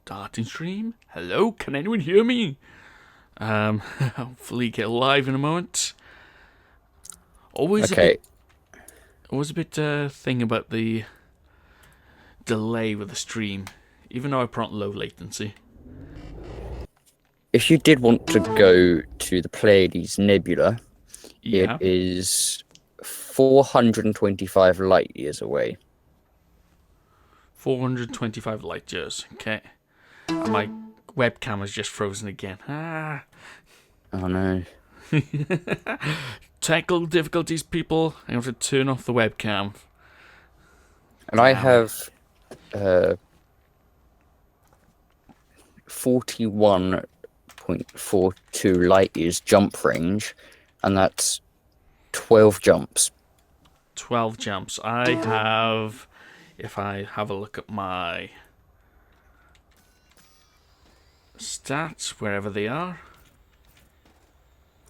Starting stream. Hello, can anyone hear me? Hopefully get live in a moment. Always a bit thing about the delay with the stream, even though I put on low latency. If you did want to go to the Pleiades Nebula, Yeah. it is 425 light years away. 425 light years. Okay. And my webcam is just frozen again. Ah. Oh no. Technical difficulties, people. I have to turn off the webcam. And I have 41.42 light years jump range, and that's 12 jumps. 12 jumps. I have, if I have a look at my stats, wherever they are,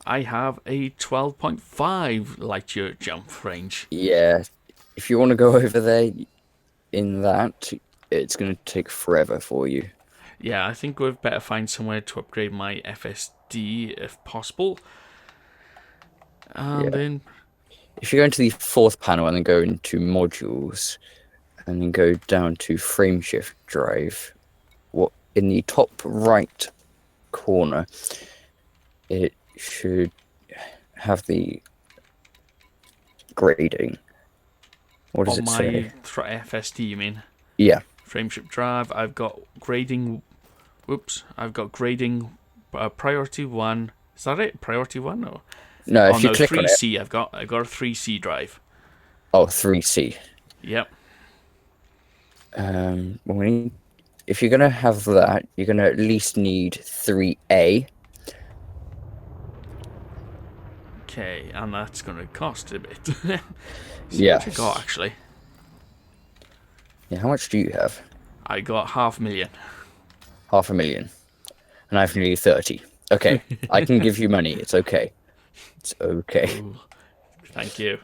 I have a 12.5 light year jump range. Yeah, if you want to go over there in that, it's going to take forever for you. Yeah, I think we'd better find somewhere to upgrade my FSD if possible. And then, if you go into the fourth panel and then go into modules, and then go down to frameshift drive, what in the top right corner, it should have the grading. What does it say? FSD, you mean? Yeah. Frameshift drive. I've got grading. Whoops. I've got grading priority 1. Is that it? Priority 1? Or? No, if you click 3C. on it. I've got a 3C drive. Oh, 3C. Yep. If you're gonna have that, you're gonna at least need 3A. Okay, and that's gonna cost a bit. Yeah. What you got actually? Yeah. How much do you have? I got 500,000. 500,000, and I've nearly 30. Okay, I can give you money. It's okay. It's okay. Ooh, thank you.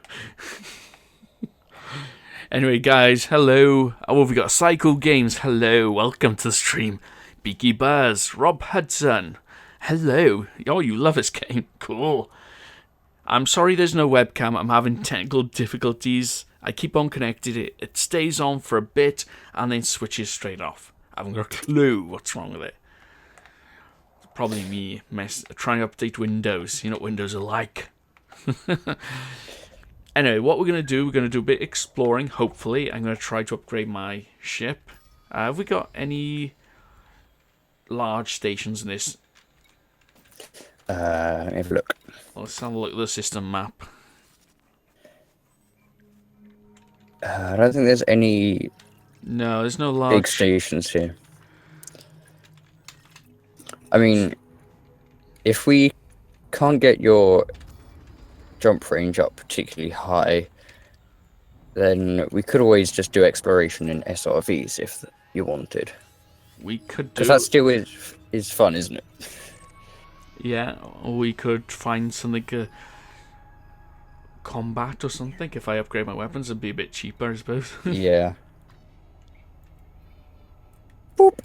Anyway, guys, hello. Oh, we got Cycle Games. Hello, welcome to the stream. Beaky Buzz, Rob Hudson. Hello. Oh, you love this game. Cool. I'm sorry there's no webcam. I'm having technical difficulties. I keep on connected. It stays on for a bit and then switches straight off. I haven't got a clue what's wrong with it. It's probably me trying to update Windows. You know what Windows are like. Anyway, what we're going to do a bit exploring, hopefully. I'm going to try to upgrade my ship. Have we got any large stations in this? Let me have a look. Let's have a look at the system map. I don't think there's any. No, there's no large big stations here. I mean, if we can't get your jump range up particularly high, then we could always just do exploration in SRVs if you wanted. We could do. Because that still is fun, isn't it? Yeah, or we could find something combat or something. If I upgrade my weapons, it'd be a bit cheaper, I suppose. Yeah. Boop.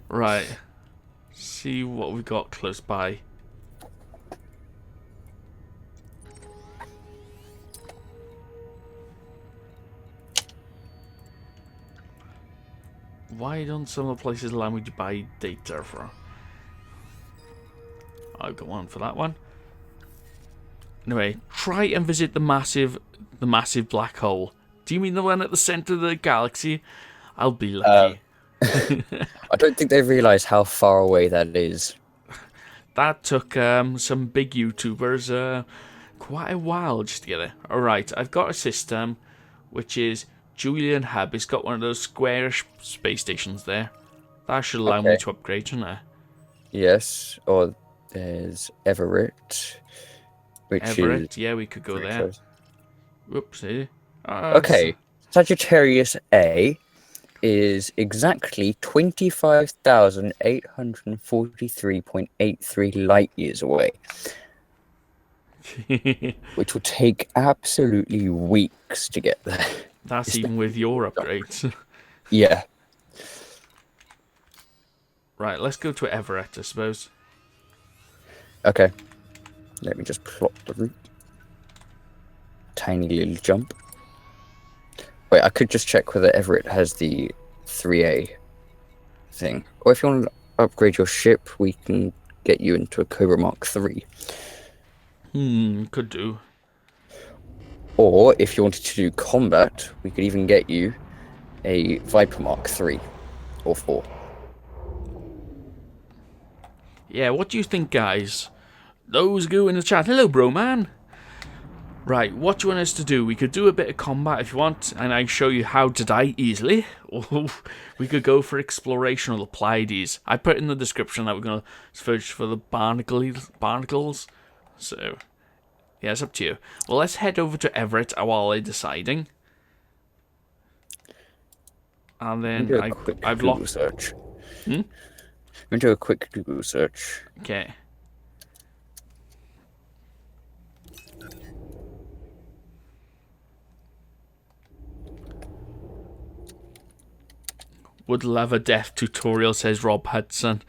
Right. See what we've got close by. Why don't some of the places allow me to buy data for? I've got one for that one. Anyway, try and visit the massive black hole. Do you mean the one at the center of the galaxy? I'll be lucky. I don't think they realise how far away that is. That took some big YouTubers quite a while just to get it. Alright, I've got a system which is Julian Hub. It's got one of those squarish space stations there. That should allow me to upgrade, shouldn't it? Yes, or there's Everett. Everett, yeah, we could go there. Close. Whoopsie. Okay, Sagittarius A is exactly 25,843.83 light years away. Which will take absolutely weeks to get there. That's even with your upgrades. Yeah. Right, let's go to Everett, I suppose. Okay. Let me just plot the route. Tiny little jump. Wait, I could just check whether Everett has the 3A thing. Or if you want to upgrade your ship, we can get you into a Cobra Mark 3. Could do. Or if you wanted to do combat, we could even get you a VIPRE Mark 3 or 4. Yeah, what do you think, guys? Those go in the chat. Hello, bro, man. Right, what do you want us to do? We could do a bit of combat if you want, and I show you how to die easily. Or we could go for exploration or the Pleiades. I put in the description that we're going to search for the barnacles. So, yeah, it's up to you. Well, let's head over to Everett while they're deciding. And then I've locked... search. Let me do a quick Google search. Okay. Would love a death tutorial, says Rob Hudson.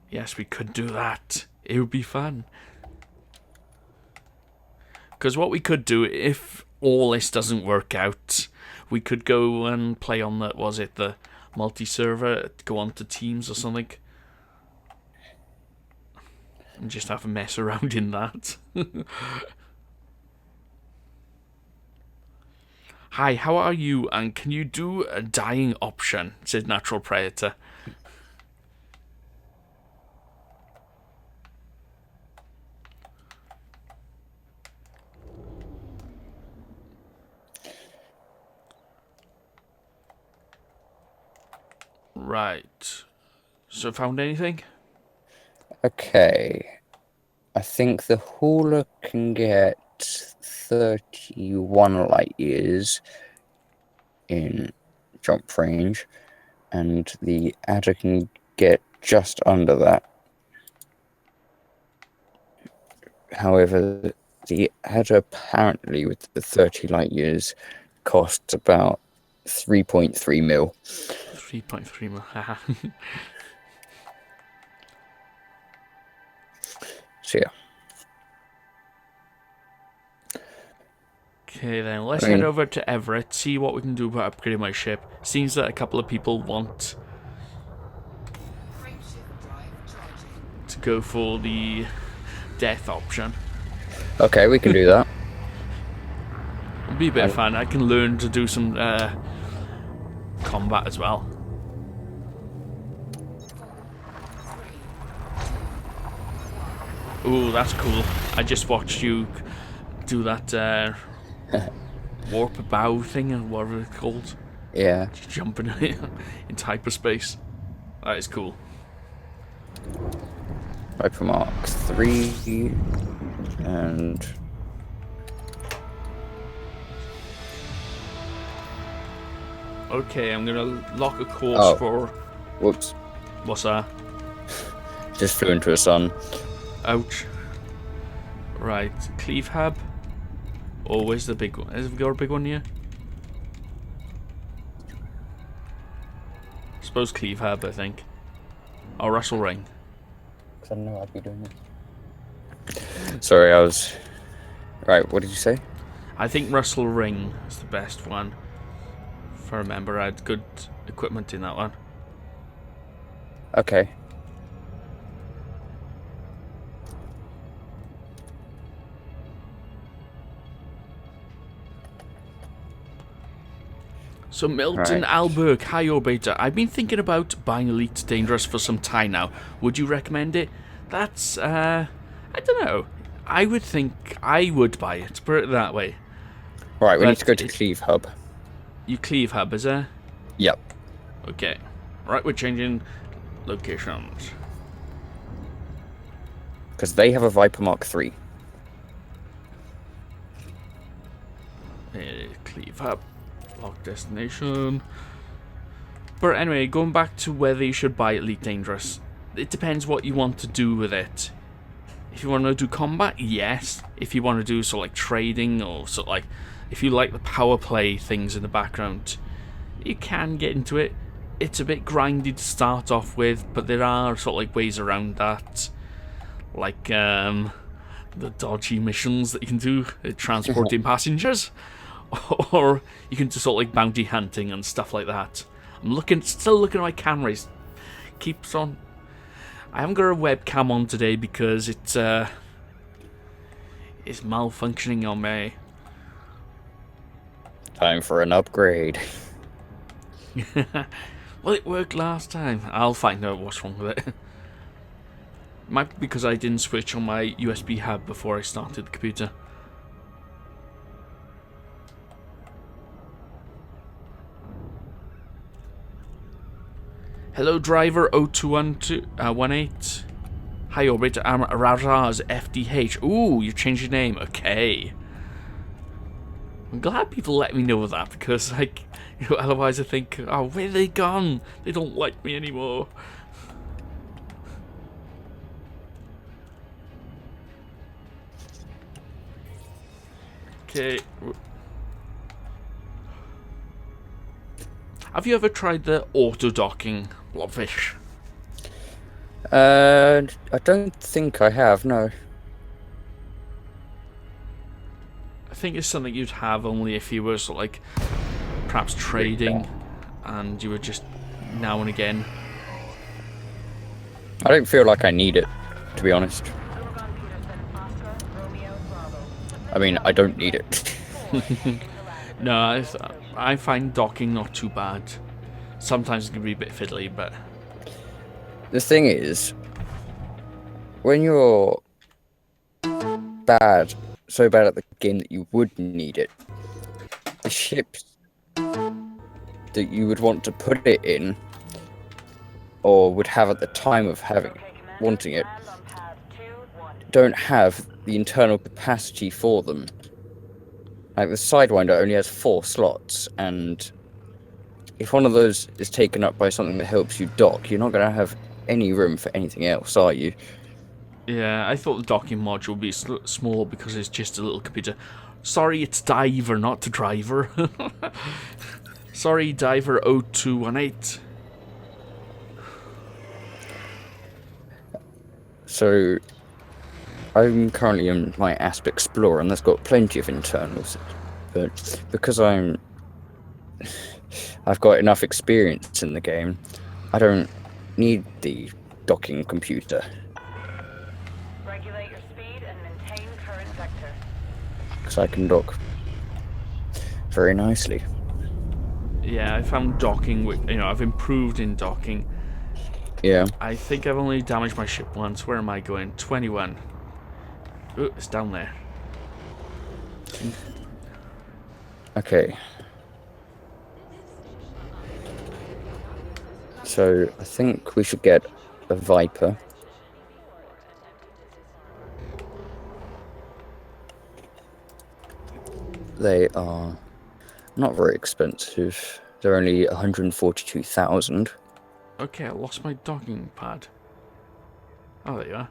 Yes, we could do that. It would be fun. Because what we could do, if all this doesn't work out, we could go and play on the, was it the multi-server, go on to Teams or something. And just have a mess around in that. Hi, how are you? And can you do a dying option? Says Natural Predator. Right. So found anything? Okay. I think the hauler can get 31 light years in jump range, and the adder can get just under that. However, the adder apparently with the 30 light years costs about 3.3 mil. 3.3 mil. So yeah. Okay then, let's head over to Everett, see what we can do about upgrading my ship. Seems that a couple of people want to go for the death option. Okay, we can do that. It'll be a bit of fun. I can learn to do some combat as well. Ooh, that's cool. I just watched you do that warp bow thing, or whatever it's called. Yeah. Just jumping into hyperspace. That is cool. VIPRE Mark 3 and okay, I'm gonna lock a course for. Whoops. What's that? Just flew into a sun. Ouch. Right, Cleave Hub. Oh, where's the big one? Has we got a big one here? Suppose Cleave Hub, I think. Oh, Russell Ring. I don't know what I'd be doing. Sorry, I was... Right, what did you say? I think Russell Ring is the best one. If I remember, I had good equipment in that one. Okay. So Milton Alberg, hi Orbiter. I've been thinking about buying Elite Dangerous for some time now. Would you recommend it? That's, I don't know. I would think I would buy it, put it that way. Right, we need to go to Cleave Hub. You Cleave Hub, is there? Yep. Okay. Right, we're changing locations. Because they have a VIPRE Mark 3. Cleave Hub. Lock destination. But anyway, going back to whether you should buy Elite Dangerous. It depends what you want to do with it. If you want to do combat, yes. If you want to do sort of like trading or sort of like, if you like the power play things in the background, You can get into it. It's a bit grindy to start off with, but there are sort of like ways around that. Like the dodgy missions that you can do, transporting passengers. Or you can do sort of like bounty hunting and stuff like that. Still looking at my cameras. Keeps on. I haven't got a webcam on today because it's malfunctioning on me. Time for an upgrade. Well, it worked last time. I'll find out what's wrong with it. Might be because I didn't switch on my USB hub before I started the computer. Hello, driver 021218. Hi, Orbit. I'm Raraz FDH. Ooh, you changed your name. Okay. I'm glad people let me know that because, like, otherwise I think, oh, where are they gone? They don't like me anymore. Okay. Have you ever tried the auto-docking blobfish? I don't think I have, no. I think it's something you'd have only if you were sort of like perhaps trading and you were just now and again. I don't feel like I need it, to be honest. I mean, I don't need it. No, I find docking not too bad. Sometimes it can be a bit fiddly, but... The thing is, when you're so bad at the game that you would need it, the ships that you would want to put it in, or would have at the time of wanting it, don't have the internal capacity for them. Like the Sidewinder only has 4 slots, and if one of those is taken up by something that helps you dock, you're not going to have any room for anything else, are you? Yeah, I thought the docking module would be small because it's just a little computer. Sorry, it's Diver, not the driver. Sorry, Diver 0218. So, I'm currently in my Asp Explorer, and that's got plenty of internals. But because I've got enough experience in the game, I don't need the docking computer. Regulate your speed and maintain current vector. Because I can dock very nicely. Yeah, I found docking, I've improved in docking. Yeah. I think I've only damaged my ship once. Where am I going? 21. Oh, it's down there. Okay. So, I think we should get a VIPRE. They are not very expensive. They're only 142,000. Okay, I lost my docking pad. Oh, there you are.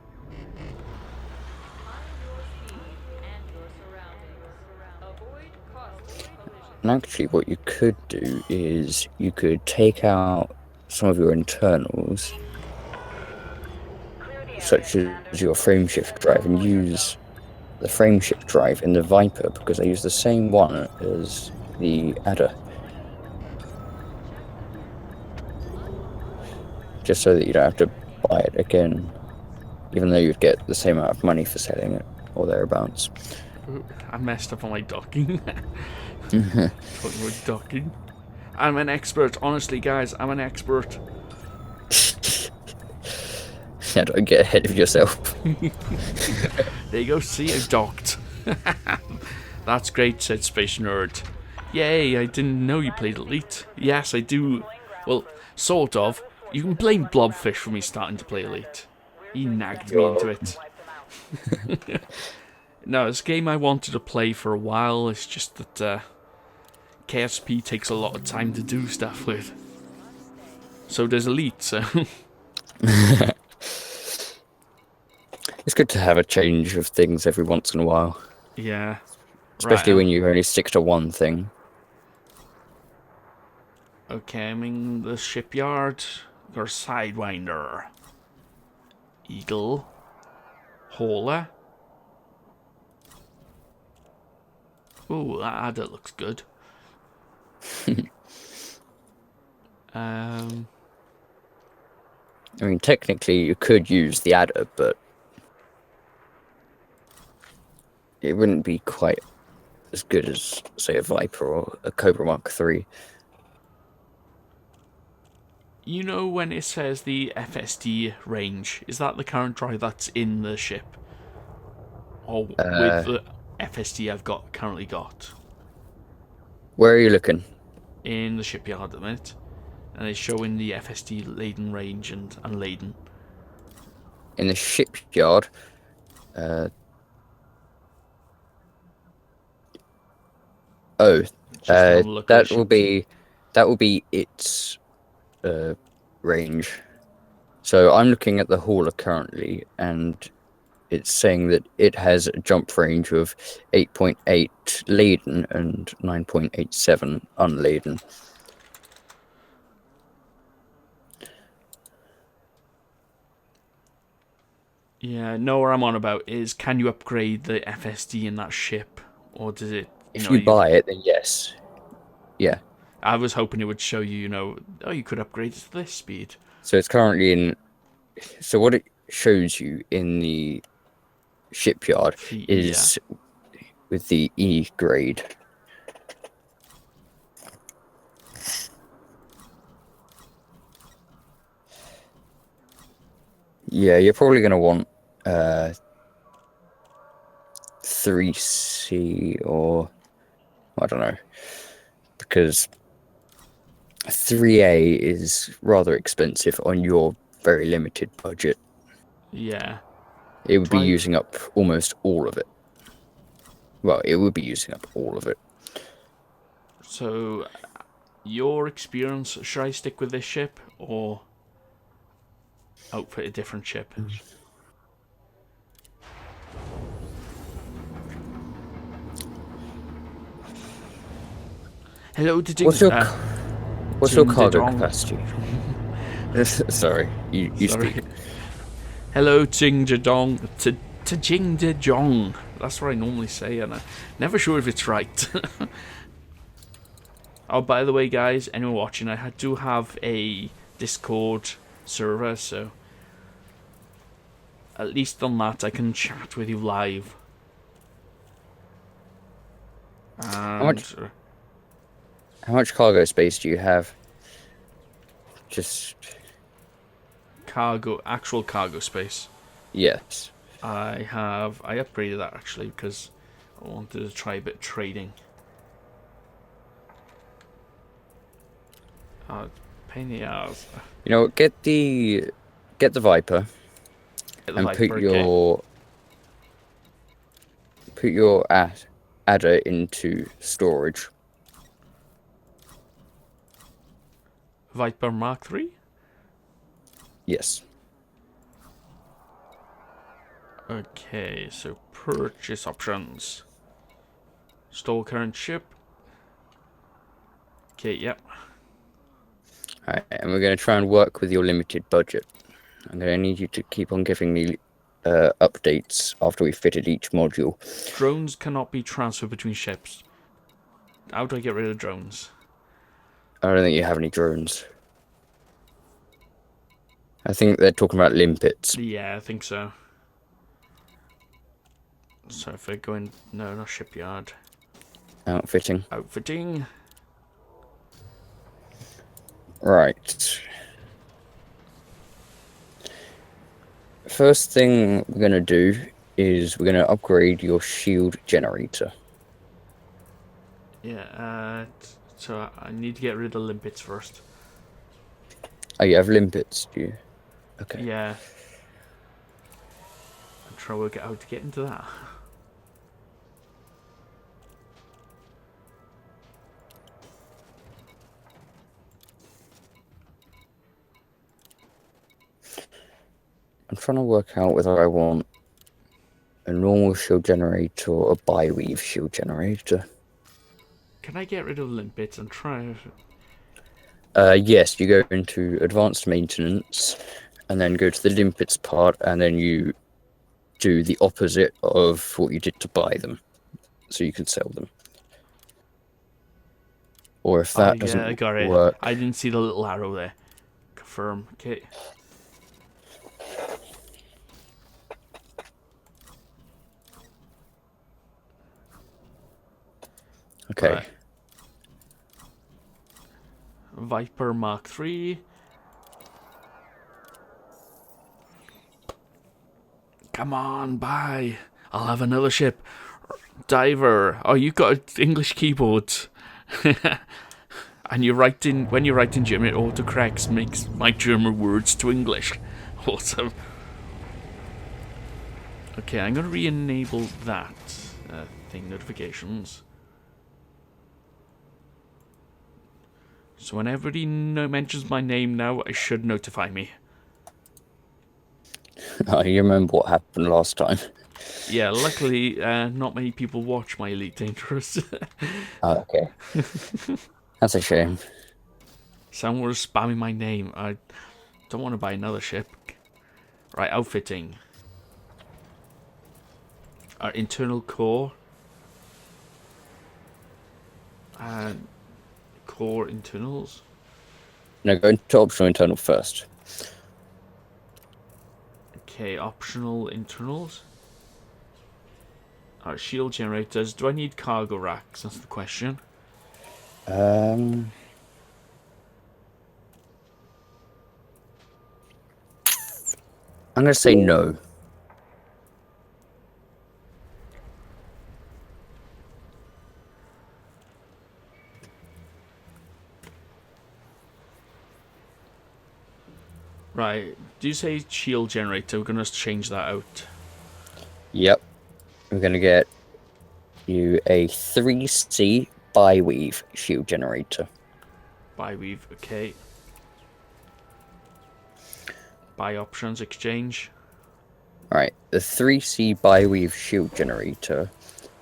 And actually, what you could do is you could take out some of your internals, such as your frameshift drive, and use the frameshift drive in the VIPRE because they use the same one as the adder. Just so that you don't have to buy it again, even though you'd get the same amount of money for selling it, or thereabouts. Ooh, I messed up on my docking. Talking about docking. I'm an expert, honestly, guys. I'm an expert. Yeah, don't get ahead of yourself. There you go. See, I docked. That's great, said Space Nerd. Yay! I didn't know you played Elite. Yes, I do. Well, sort of. You can blame Blobfish for me starting to play Elite. He nagged me into it. No, it's a game I wanted to play for a while. It's just that KSP takes a lot of time to do stuff with. So does Elite, so... It's good to have a change of things every once in a while. Yeah. Especially when you only stick to one thing. Okay, I'm in the shipyard. Got a Sidewinder. Eagle. Hauler. Ooh, that adder looks good. I mean, technically, you could use the adder, but it wouldn't be quite as good as, say, a Viper or a Cobra Mark III. You know when it says the FSD range, is that the current drive that's in the ship? Or with the FSD I've currently got? Where are you looking? In the shipyard at the minute. And it's showing the FSD laden range and unladen. In the shipyard. Look at That the will ships. be its range. So I'm looking at the hauler currently, and it's saying that it has a jump range of 8.8 laden and 9.87 unladen. Yeah, no, what I'm on about is, can you upgrade the FSD in that ship? Or does it, If you buy it, then yes. Yeah. I was hoping it would show you, oh, you could upgrade it to this speed. So it's currently in. So what it shows you in the shipyard is with the E grade. Yeah, you're probably going to want 3C or I don't know, because 3A is rather expensive on your very limited budget. Yeah. It would be using up almost all of it. Well, it would be using up all of it. So, your experience, should I stick with this ship or outfit a different ship? Hello, What's your cargo capacity? Sorry, you Sorry. speak. Hello, Jing Jadong. Jing Jong. That's what I normally say, and I'm never sure if it's right. Oh, by the way, guys, anyone watching, I do have a Discord server, so at least on that I can chat with you live. And How much cargo space do you have? Just actual cargo space. Yes. I upgraded that actually because I wanted to try a bit of trading. Pain in the ass. You know, get the Viper and put your adder into storage. VIPRE Mark III? Yes. Okay, so purchase options. Store current ship. Okay, yep. Alright, and we're going to try and work with your limited budget. I'm going to need you to keep on giving me updates after we've fitted each module. Drones cannot be transferred between ships. How do I get rid of drones? I don't think you have any drones. I think they're talking about limpets. Yeah, I think so. So if we're going... No, not shipyard. Outfitting. Outfitting. Right. First thing we're going to do is we're going to upgrade your shield generator. Yeah, so I need to get rid of limpets first. Oh, you have limpets, do you? Okay. Yeah. I'm trying to work out how to get into that. I'm trying to work out whether I want a normal shield generator or a bi-weave shield generator. Can I get rid of limpets and try... Yes, you go into advanced maintenance, and then go to the limpets part, and then you do the opposite of what you did to buy them, so you can sell them. Or if Oh that yeah, I doesn't got it. work, I didn't see the little arrow there. Confirm. Okay. okay. Right. VIPRE Mark III. Come on, bye. I'll have another ship. Diver. Oh, you got an English keyboard. And when you write in German, it autocorrects, makes my German words to English. Awesome. Okay, I'm gonna re-enable that thing, notifications. So when everybody mentions my name now, it should notify me. You remember what happened last time? Yeah, luckily, not many people watch my Elite Dangerous. Oh, okay. That's a shame. Someone was spamming my name. I don't want to buy another ship. Right, outfitting. Our internal core. And core internals. No, go into optional internal first. Okay, optional internals. Alright, shield generators. Do I need cargo racks? That's the question. I'm gonna say no. Right, do you say shield generator? We're gonna change that out. Yep. We're gonna get you a 3C bi-weave shield generator. Buy weave, okay. Buy options, exchange. Right, the 3C bi-weave shield generator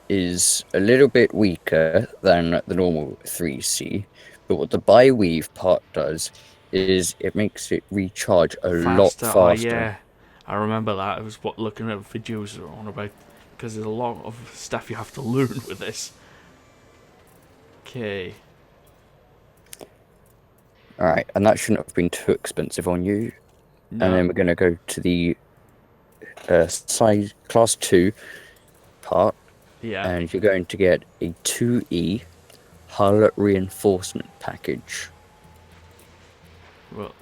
is a little bit weaker than the normal 3C, but what the bi-weave part does is it makes it recharge a lot faster. Oh yeah, I remember that. I was looking at videos on about, because there's a lot of stuff you have to learn with this. Okay. Alright, and that shouldn't have been too expensive on you. No. And then we're going to go to the size class 2 part, Yeah. and you're going to get a 2E hull reinforcement package. Well,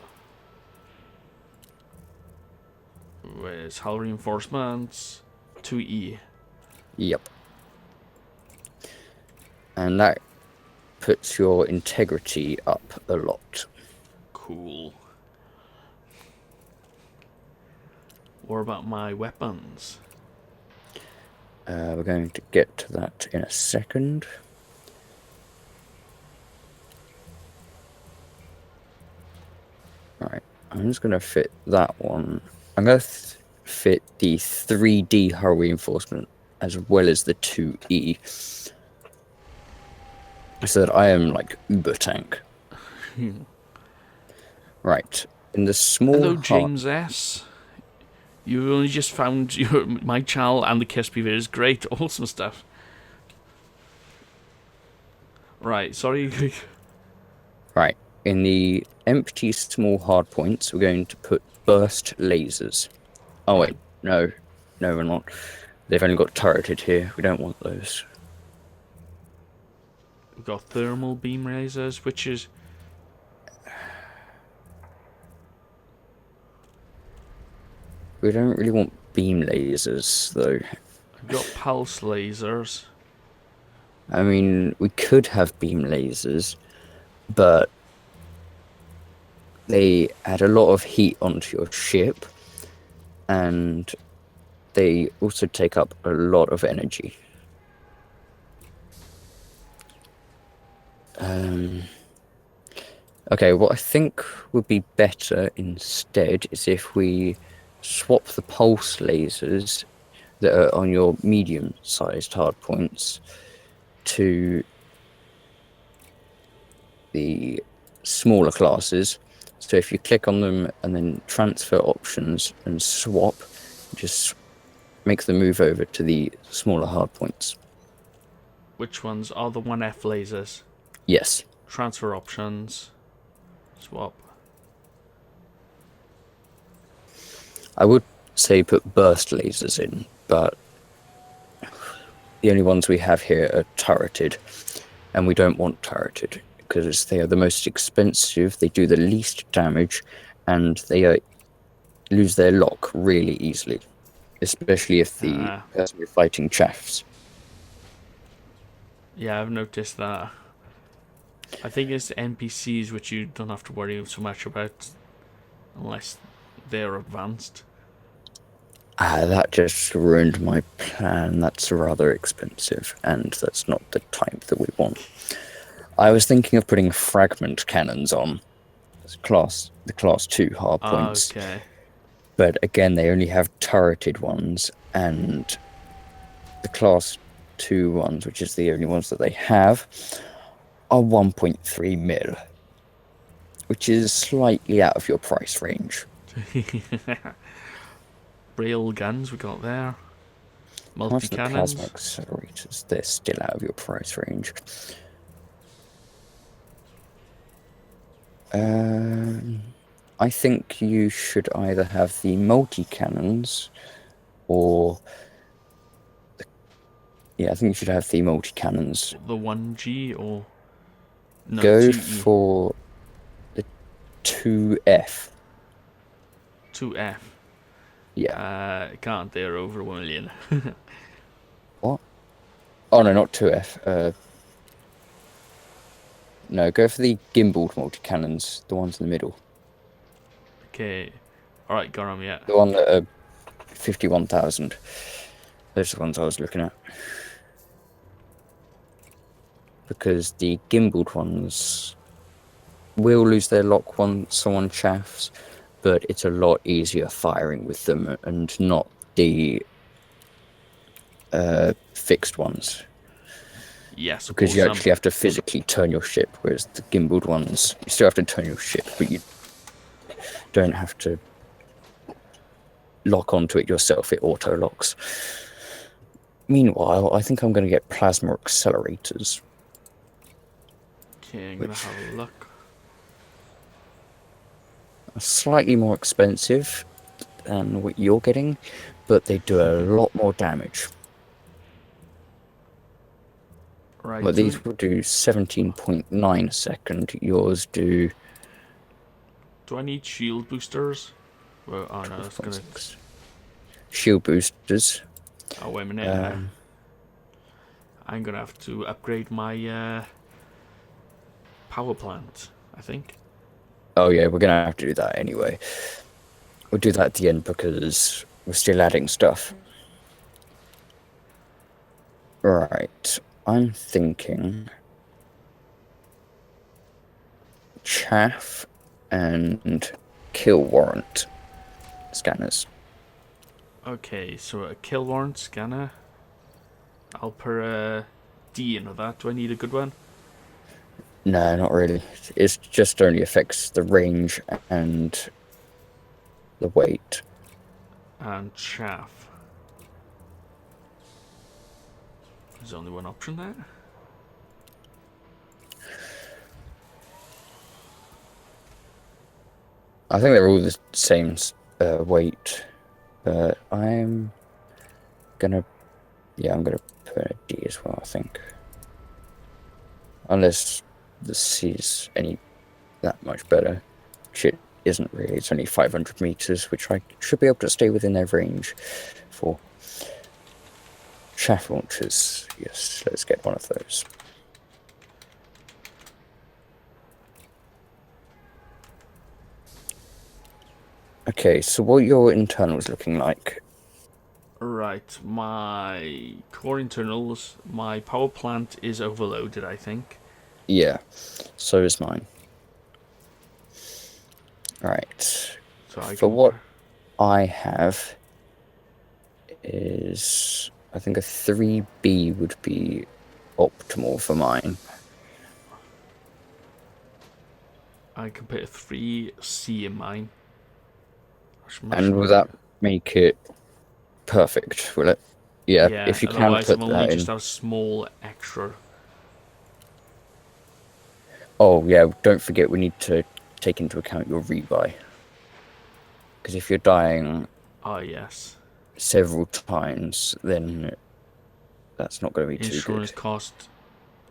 where's hull reinforcements? 2E. Yep. And that puts your integrity up a lot. Cool. What about my weapons? We're going to get to that in a second. Alright, I'm just going to fit that one. I'm going to fit the 3D hull reinforcement as well as the 2E. So that I am like Uber tank. Right. In the small Hello, James S. You only just found my channel and the KSP videos. Great, awesome stuff. Right, sorry. Right. In the empty small hard points, we're going to put burst lasers. Oh wait, no, we're not. They've only got turreted here. We don't want those. We've got thermal beam lasers, which is... We don't really want beam lasers, though. We've got pulse lasers. I mean, we could have beam lasers, but they add a lot of heat onto your ship, and they also take up a lot of energy. Okay, what I think would be better instead is if we swap the pulse lasers that are on your medium-sized hardpoints to the smaller classes. So if you click on them and then transfer options and swap, just make the move over to the smaller hardpoints. Which ones are the 1F lasers? Yes. Transfer options. Swap. I would say put burst lasers in, but the only ones we have here are turreted, and we don't want turreted because they are the most expensive, they do the least damage, and they lose their lock really easily, especially if the person you're fighting chaffs. Yeah, I've noticed that. I think it's NPCs which you don't have to worry so much about unless they're advanced. That just ruined my plan. That's rather expensive, and that's not the type that we want. I was thinking of putting fragment cannons on the class 2 hardpoints. Okay. But again, they only have turreted ones, and the class 2 ones, which is the only ones that they have, are 1.3 mil, which is slightly out of your price range. Rail guns we got there. Multi the Multi-cannons. plasma accelerators, they're still out of your price range. I think you should either have the multi-cannons or... Yeah, I think you should have the multi-cannons. The 1G or... No, Go 2E. for the 2F. 2F. Yeah. Can't they're over 1 million. What? Oh no, not 2F. No, go for the gimbaled multi-cannons, the ones in the middle. Okay. Alright, got 'em, yeah. The one that are 51,000. Those are the ones I was looking at. Because the gimbaled ones will lose their lock once someone chaffs, but it's a lot easier firing with them and not the fixed ones. Yes, because you actually have to physically turn your ship, whereas the gimbaled ones, you still have to turn your ship, but you don't have to lock onto it yourself, it auto-locks. Meanwhile, I think I'm going to get plasma accelerators. Okay, I'm going to have a look. Are slightly more expensive than what you're getting, but they do a lot more damage. Right. Well, these will do 17.9 a second. Yours do... Do I need shield boosters? Well, oh no, that's gonna... Shield boosters. Oh, wait a minute. I'm gonna have to upgrade my power plant, I think. Oh yeah, we're gonna have to do that anyway. We'll do that at the end because we're still adding stuff. Right, I'm thinking chaff and kill warrant scanners. Okay, so a kill warrant scanner. I'll put a D into that. Do I need a good one? No, not really. It just only affects the range and the weight. And chaff. There's only one option there. I think they're all the same weight, but I'm gonna put a D as well, I think. Unless the C is that much better. Shit isn't really, it's only 500 meters, which I should be able to stay within their range for. Chaff launchers, yes, let's get one of those. Okay, so what are your internals looking like? Right, my core internals, my power plant is overloaded, I think. Yeah, so is mine. Right. So For what I have is, I think a 3B would be optimal for mine. I can put a 3C in mine. And will that make it perfect, will it? Yeah, if you can otherwise put I've only that just in. have a small extra. Oh, yeah, don't forget we need to take into account your rebuy. Because if you're dying Oh, yes. several times, then that's not going to be too Insurance good. cost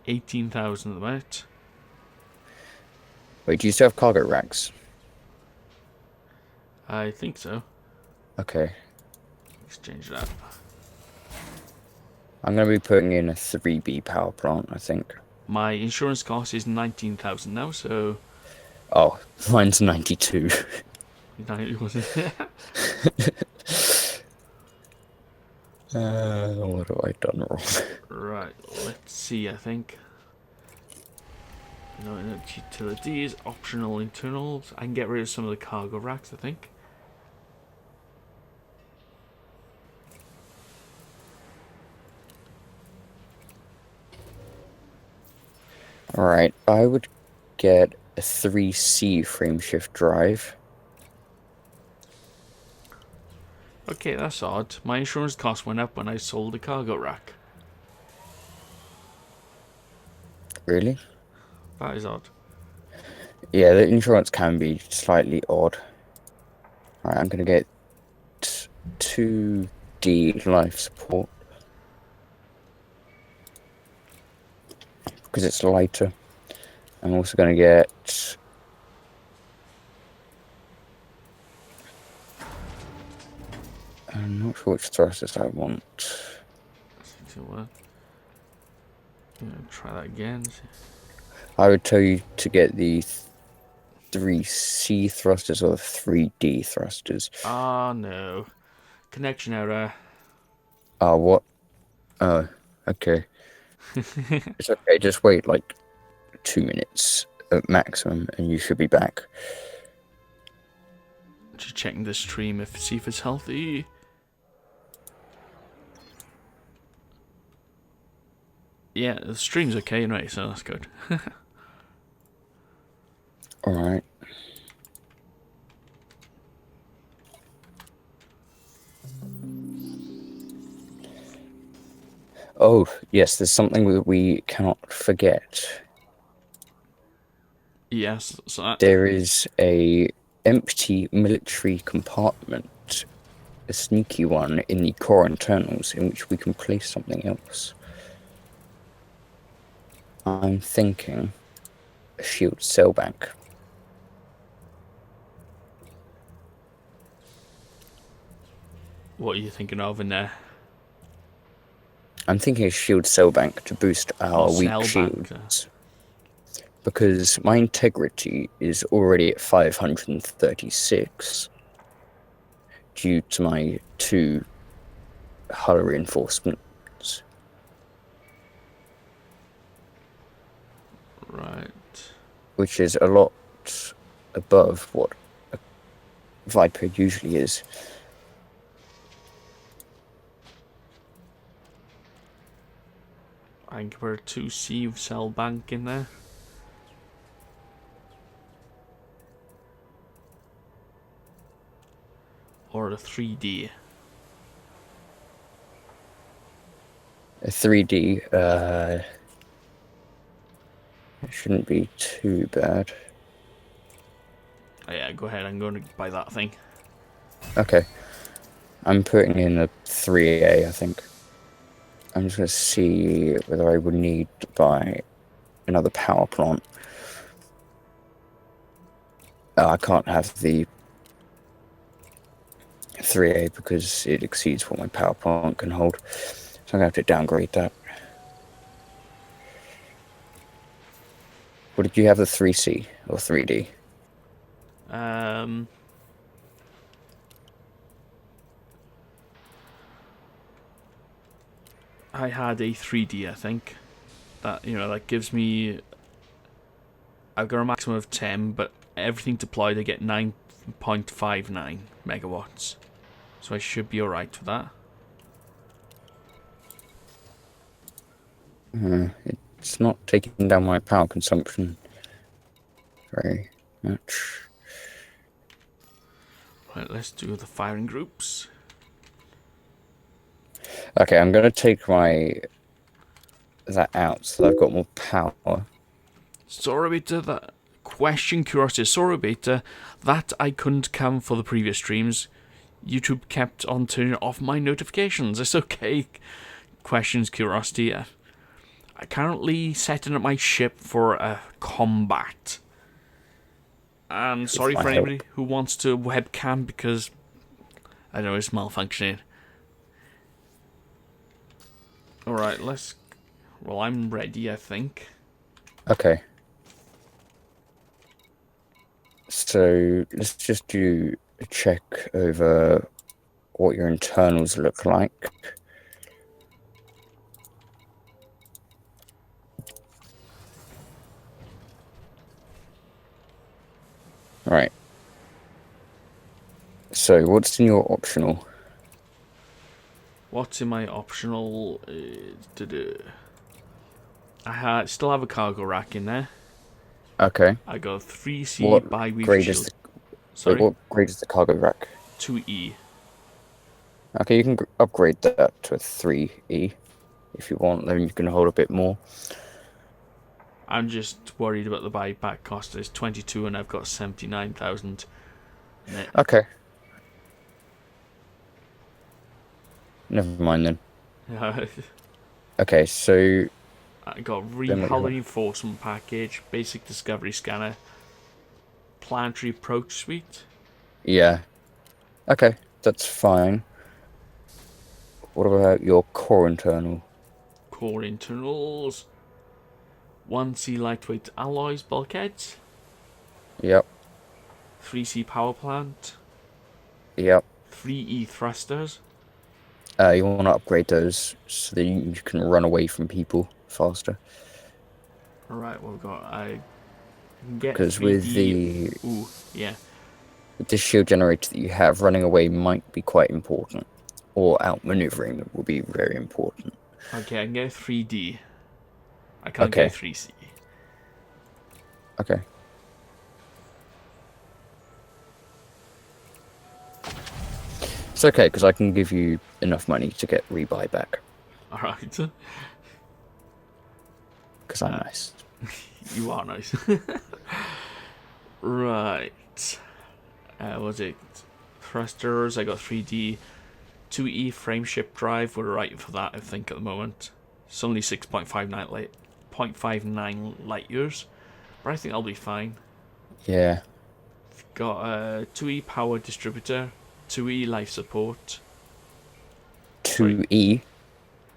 18,000 at the minute. Wait, do you still have cargo racks? I think so. Okay. Exchange that. I'm going to be putting in a 3B power plant, I think. My insurance cost is 19,000 now, so... Oh, mine's 92. What What have I done wrong? Right, let's see, I think. No, utilities, optional internals. I can get rid of some of the cargo racks, I think. Alright, I would get a 3C frameshift drive. Okay, that's odd. My insurance cost went up when I sold the cargo rack. Really? That is odd. Yeah, the insurance can be slightly odd. Alright, I'm going to get 2D life support. Because it's lighter. I'm also going to get... I'm not sure which thrusters I want. Try that again. I would tell you to get the 3C thrusters or the 3D thrusters. Ah, no. Connection error. Oh, what? Oh, okay. It's okay, just wait like 2 minutes at maximum and you should be back. Just checking the stream see if it's healthy. Yeah, the stream's okay anyway, so that's good. Alright. Oh, yes, there's something that we cannot forget. Yes, so that... There is a empty military compartment, a sneaky one in the core internals in which we can place something else. I'm thinking a shield cell bank. What are you thinking of in there? I'm thinking a shield cell bank to boost our weak cell bank. shields. Because my integrity is already at 536 due to my 2 hull reinforcements. Right. Which is a lot above what a VIPRE usually is. I can put a 2C cell bank in there. Or a 3D. A 3D, it shouldn't be too bad. Oh, yeah, go ahead, I'm going to buy that thing. Okay. I'm putting in a 3A, I think. I'm just going to see whether I would need to buy another power plant. I can't have the 3A because it exceeds what my power plant can hold. So I'm going to have to downgrade that. What did you have, the 3C or 3D? I had a 3D, I think. That, that gives me... I've got a maximum of 10, but everything deployed I get 9.59 megawatts. So I should be alright with that. It's not taking down my power consumption very much. Right, let's do the firing groups. Okay, I'm gonna take that out so I've got more power. Sorry, beta, that question curiosity. Sorry, beta, that I couldn't come for the previous streams. YouTube kept on turning off my notifications. It's okay. Questions curiosity. I currently setting up my ship for a combat. And sorry my for help. anybody who wants to webcam because I know it's malfunctioning. Alright, let's... Well, I'm ready, I think. Okay. So let's just do a check over what your internals look like. Right. So what's in your optional? What's in my optional? I still have a cargo rack in there. Okay. I got 3C What by Weaver grade Shield. is the Sorry? what grade is the cargo rack? 2E. Okay, you can upgrade that to a 3E if you want. Then you can hold a bit more. I'm just worried about the buyback cost. It's 22 and I've got 79,000 net. Okay. Never mind then. Okay, so I got Then what hull you reinforcement package, basic discovery scanner, planetary approach suite. yeah. Okay, that's fine. What about your core internal? Core internals, 1C lightweight alloys bulkheads, Yep. 3C power plant, Yep. 3E thrusters. You want to upgrade those so that you can run away from people faster. Alright, well, we've got I can get Because 3D. with the Ooh, yeah. shield generator that you have, running away might be quite important. Or outmaneuvering will be very important. Okay, I can get 3D. I can't Okay. get 3C. Okay. It's okay, because I can give you enough money to get rebuy back. Alright. Because I'm nice. You are nice. Right. Was it thrusters? I got 3D. 2E frame ship drive. We're right for that, I think, at the moment. It's only 0.59 light years. But I think I'll be fine. Yeah. Got a 2E power distributor. 2E life support. 2E?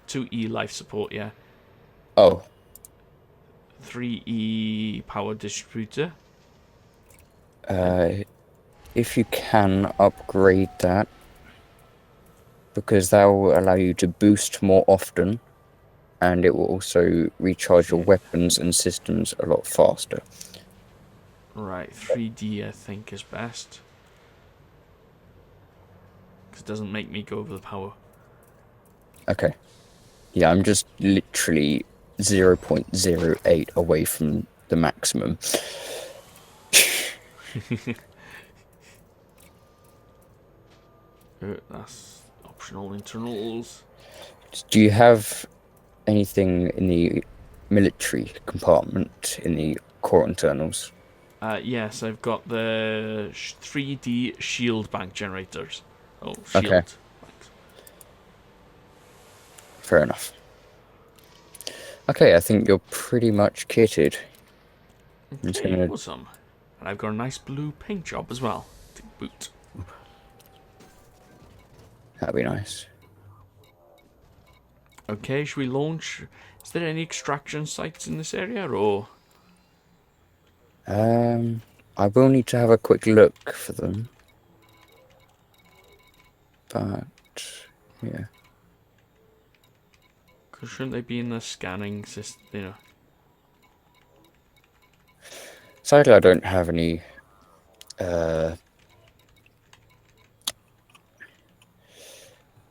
2E life support, yeah. Oh. 3E power distributor. If you can upgrade that, because that will allow you to boost more often, and it will also recharge your weapons and systems a lot faster. Right, 3D I think is best. Because it doesn't make me go over the power. Okay. Yeah, I'm just literally 0.08 away from the maximum. That's optional internals. Do you have anything in the military compartment in the core internals? Yes, I've got the 3D shield bank generators. Oh, shield. Okay. Banks. Fair enough. Okay, I think you're pretty much kitted. Okay, awesome. And I've got a nice blue paint job as well. To boot. That'd be nice. Okay, should we launch? Is there any extraction sites in this area, or? I will need to have a quick look for them. But, yeah. Because shouldn't they be in the scanning system, you know? Sadly, I don't have any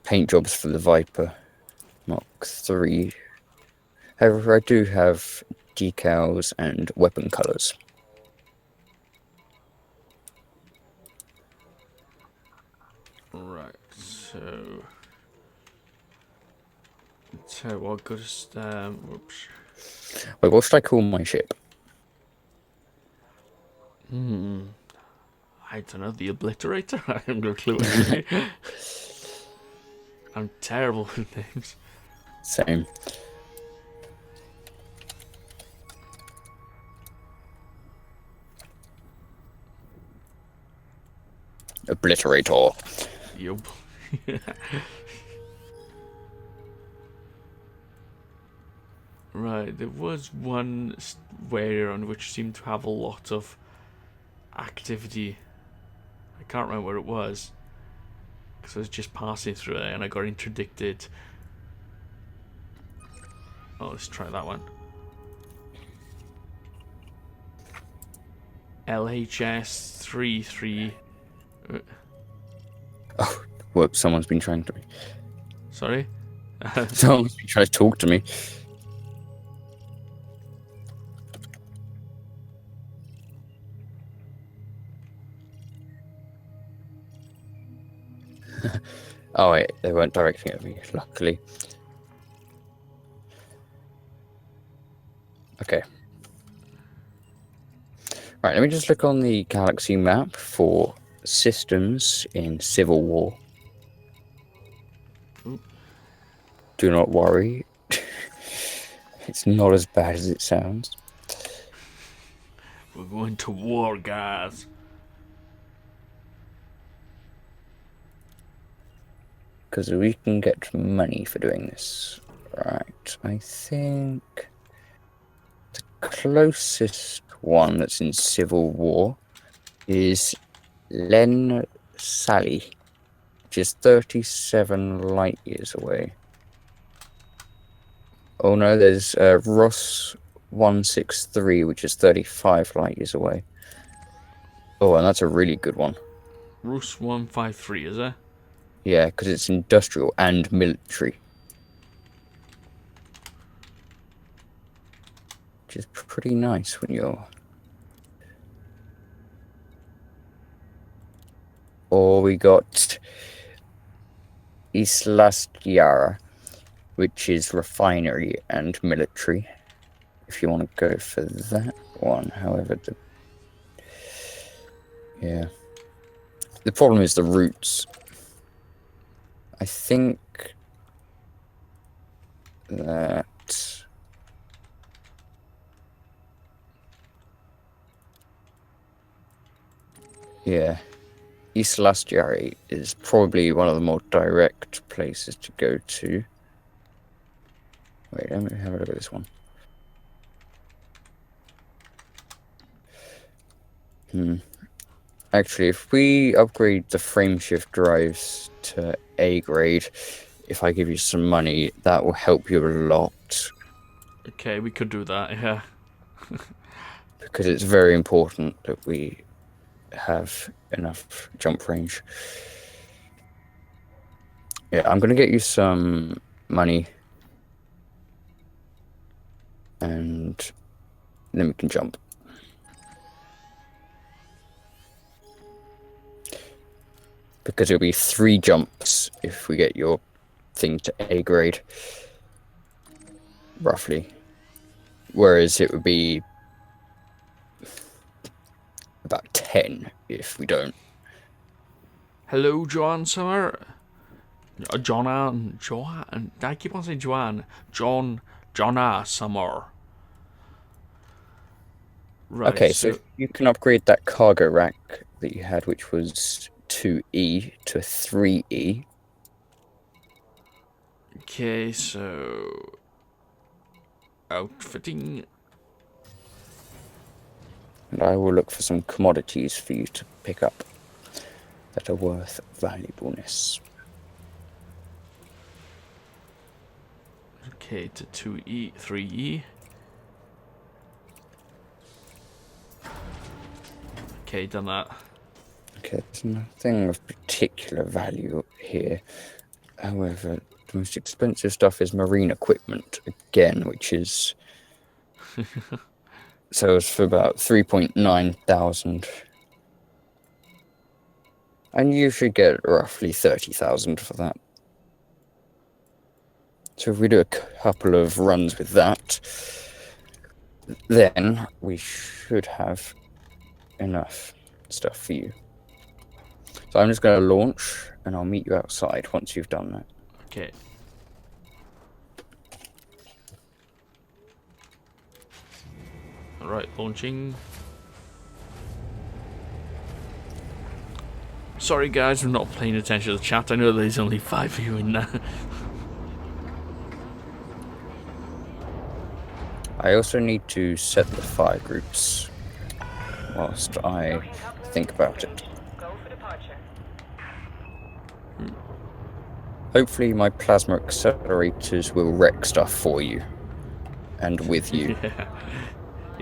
paint jobs for the VIPRE Mark III. However, I do have decals and weapon colours. Right, so what good is whoops. Wait, what should I call my ship? I don't know, the Obliterator? I haven't got a clue actually. I'm terrible with names. Same. Obliterator. Yup. Right, there was one area on which seemed to have a lot of activity. I can't remember where it was, because I was just passing through it and I got interdicted. Oh, let's try that one. LHS 33. Oh, whoops, someone's been trying to me. Sorry? Someone's been trying to talk to me. Oh wait, they weren't directing at me, luckily. Okay. Right, let me just look on the galaxy map for systems in Civil War. Ooh. Do not worry. It's not as bad as it sounds. We're going to war, guys. Because we can get money for doing this. Right, I think the closest one that's in Civil War is Len Sally, which is 37 light years away. Oh no, there's Ross 163, which is 35 light years away. Oh, and that's a really good one. Rus 153, is it? Yeah, because it's industrial and military. Which is pretty nice when you're... Or we got Islas, which is refinery and military. If you want to go for that one, however, yeah. The problem is the routes. I think that... Yeah. Islas is probably one of the more direct places to go to. Wait, let me have a look at this one. Actually, if we upgrade the frameshift drives to A grade, if I give you some money, that will help you a lot. Okay, we could do that, yeah. Because it's very important that we have enough jump range. Yeah, I'm going to get you some money. And then we can jump. Because it'll be 3 jumps if we get your thing to A grade. Roughly. Whereas it would be about 10 if we don't. Hello, Joanne Summer. Joanne. I keep on saying Joanne. Jonna Summer. Right, Okay, so you can upgrade that cargo rack that you had, which was 2E to a 3E. Okay, so outfitting. And I will look for some commodities for you to pick up that are worth valuableness. Okay, to 2E, 3E. Okay, done that. Okay, there's nothing of particular value here. However, the most expensive stuff is marine equipment, again, which is... So it's for about 3,900. And you should get roughly 30,000 for that. So if we do a couple of runs with that, then we should have enough stuff for you. So I'm just going to launch, and I'll meet you outside once you've done that. Okay. Alright, launching. Sorry guys, I'm not paying attention to the chat. I know there's only 5 of you in there. I also need to set the fire groups whilst I think about it. Go for departure. Hopefully my plasma accelerators will wreck stuff for you and with you. Yeah.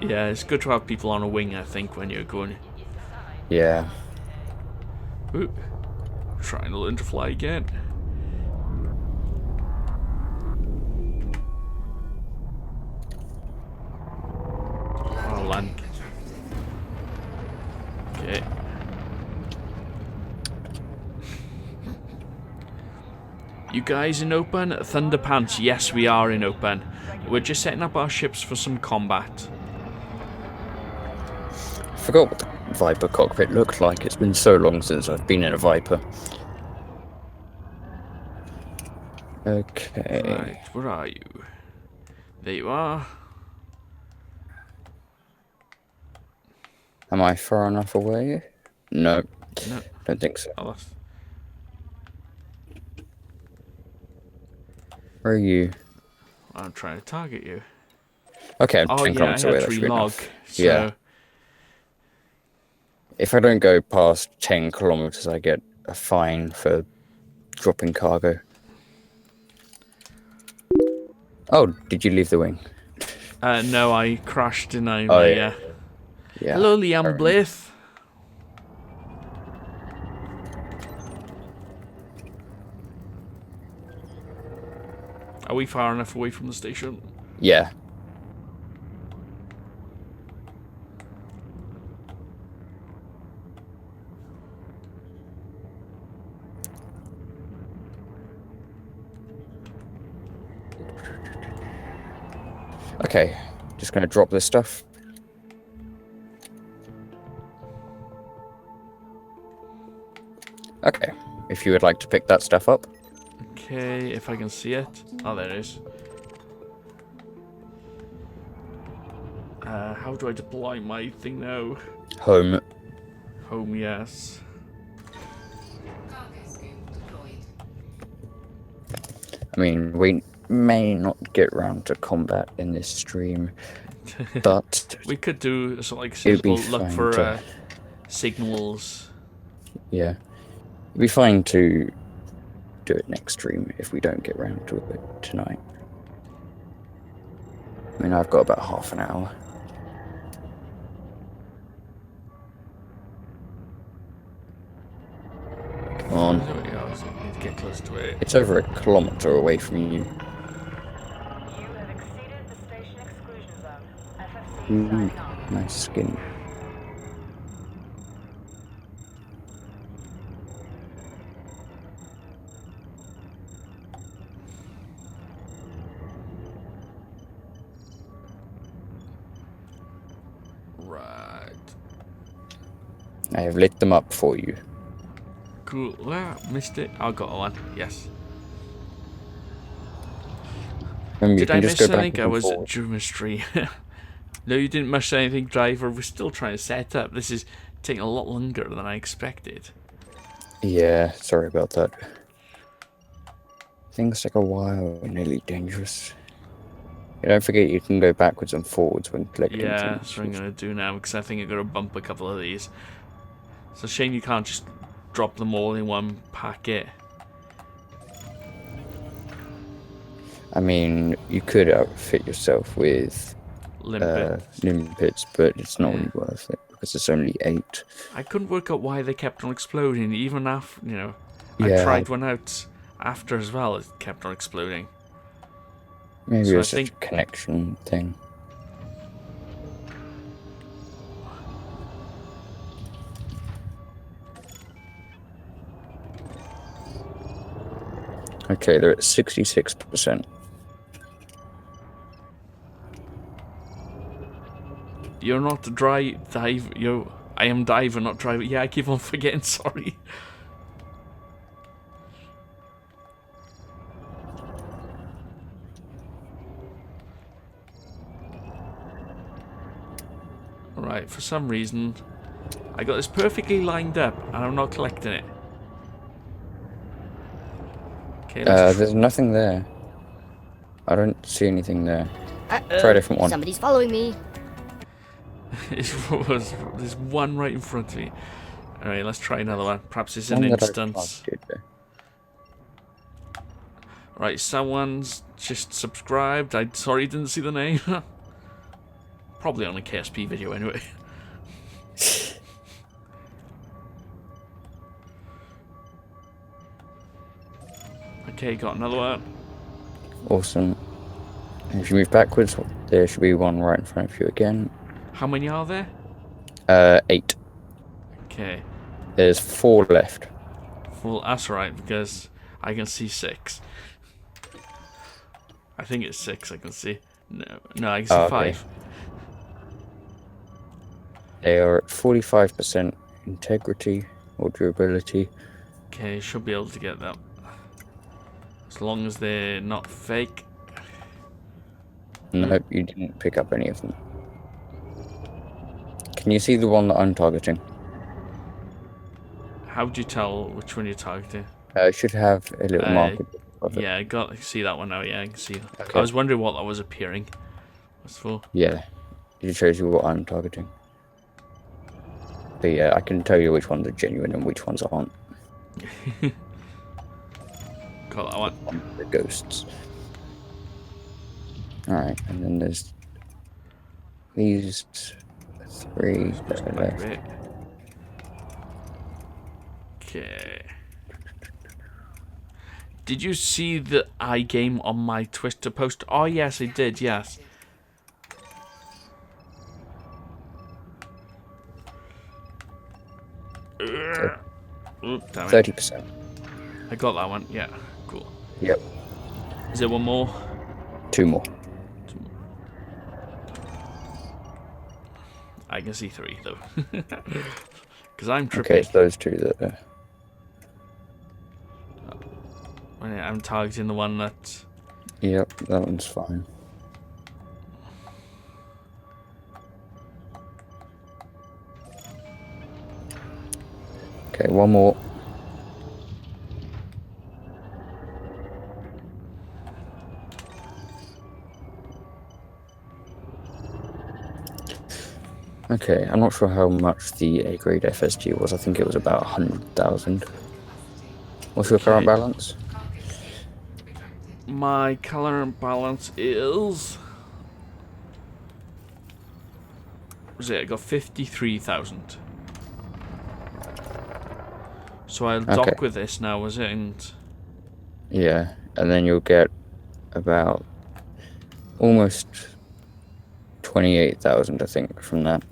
Yeah, it's good to have people on a wing, I think, when you're going. Yeah. Ooh. Trying to learn to fly again. Oh, land. Okay. You guys in open? Thunderpants, yes we are in open. We're just setting up our ships for some combat. I forgot what the VIPRE cockpit looked like. It's been so long since I've been in a VIPRE. Okay. Right, where are you? There you are. Am I far enough away? No. No. Don't think so. Oh, that's... Where are you? I'm trying to target you. Okay, I'm Oh 10 yeah, I kilometers had away. to That's good relog. enough. So Yeah. If I don't go past 10 kilometers, I get a fine for dropping cargo. Oh, did you leave the wing? no, I crashed and I... Oh, yeah. Yeah. Hello, Liam Blythe. Are we far enough away from the station? Yeah. Okay, just gonna drop this stuff. Okay, if you would like to pick that stuff up. Okay, if I can see it. Oh, there it is. How do I deploy my thing now? Home. Home, yes. I mean, we may not get round to combat in this stream, but We could do so, like, it'd be simple look fine for to- signals. yeah, it'd be fine to do it next stream if we don't get round to it tonight. I mean, I've got about half an hour. Come on. There we go. So we need to get close to it. It's over 1 kilometer away from you. You have exceeded the station exclusion zone. FFC Ooh, signing off. nice skin. Right. I have lit them up for you. Cool. Ah, missed it. I got one. Yes. Remember, you Did I can miss just go back anything? I and was forward. during my stream. No, you didn't miss anything, driver. We're still trying to set up. This is taking a lot longer than I expected. Yeah, sorry about that. Things take a while and nearly dangerous. Yeah, don't forget you can go backwards and forwards when collecting Yeah, things. that's what I'm going to do now, because I think I'm going to bump a couple of these. It's a shame you can't just drop them all in one packet. I mean, you could outfit yourself with Limpet. limpets, but it's not Yeah. really worth it because it's only 8. I couldn't work out why they kept on exploding, even after, you know, I Yeah. tried one out after as well, it kept on exploding. Maybe So I it's just a think- connection thing. Okay, they're at 66%. You're not dive. I am diver, not driver. Yeah, I keep on forgetting. Sorry. Alright, for some reason, I got this perfectly lined up, and I'm not collecting it. Okay, let's There's nothing there. I don't see anything there. Try a different one. Somebody's following me. There's one right in front of me. Alright, let's try another one. Perhaps it's an One that I instance. can't do. Right, someone's just subscribed. I sorry didn't see the name. Probably on a KSP video anyway. Okay, got another one. Awesome. If you move backwards, there should be one right in front of you again. How many are there? 8. Okay. There's 4 left. Well, that's right, because I can see 6. I think it's 6 I can see. No, I can see Oh, okay. 5. They are at 45% integrity or durability. Okay, should be able to get that. As long as they're not fake. Nope, you didn't pick up any of them. Can you see the one that I'm targeting? How do you tell which one you're targeting? It should have a little marker above it. Yeah, I see that one now. Yeah, I can see that. Okay. I was wondering what that was appearing. What's for? Yeah, it shows you what I'm targeting. But yeah, I can tell you which ones are genuine and which ones aren't. Got that one. The ghosts. Alright, and then there's these 3 that are left. Right. Okay. Did you see the iGame on my Twitter post? Oh yes, I did. Yes. Oop, damn it. 30%. I got that one. Yeah, cool. Yep. Is there one more? 2 more. I can see 3 though. Because I'm Okay, tripping. it's those 2 that are... I'm targeting the one that... Yep, that one's fine. Okay, one more. Okay, I'm not sure how much the A grade FSG was. I think it was about 100,000. What's your current Okay. balance? My current balance is... Was it? I got 53,000. So I'll dock Okay. with this now, was it? And Yeah, and then you'll get about almost 28,000, I think, from that.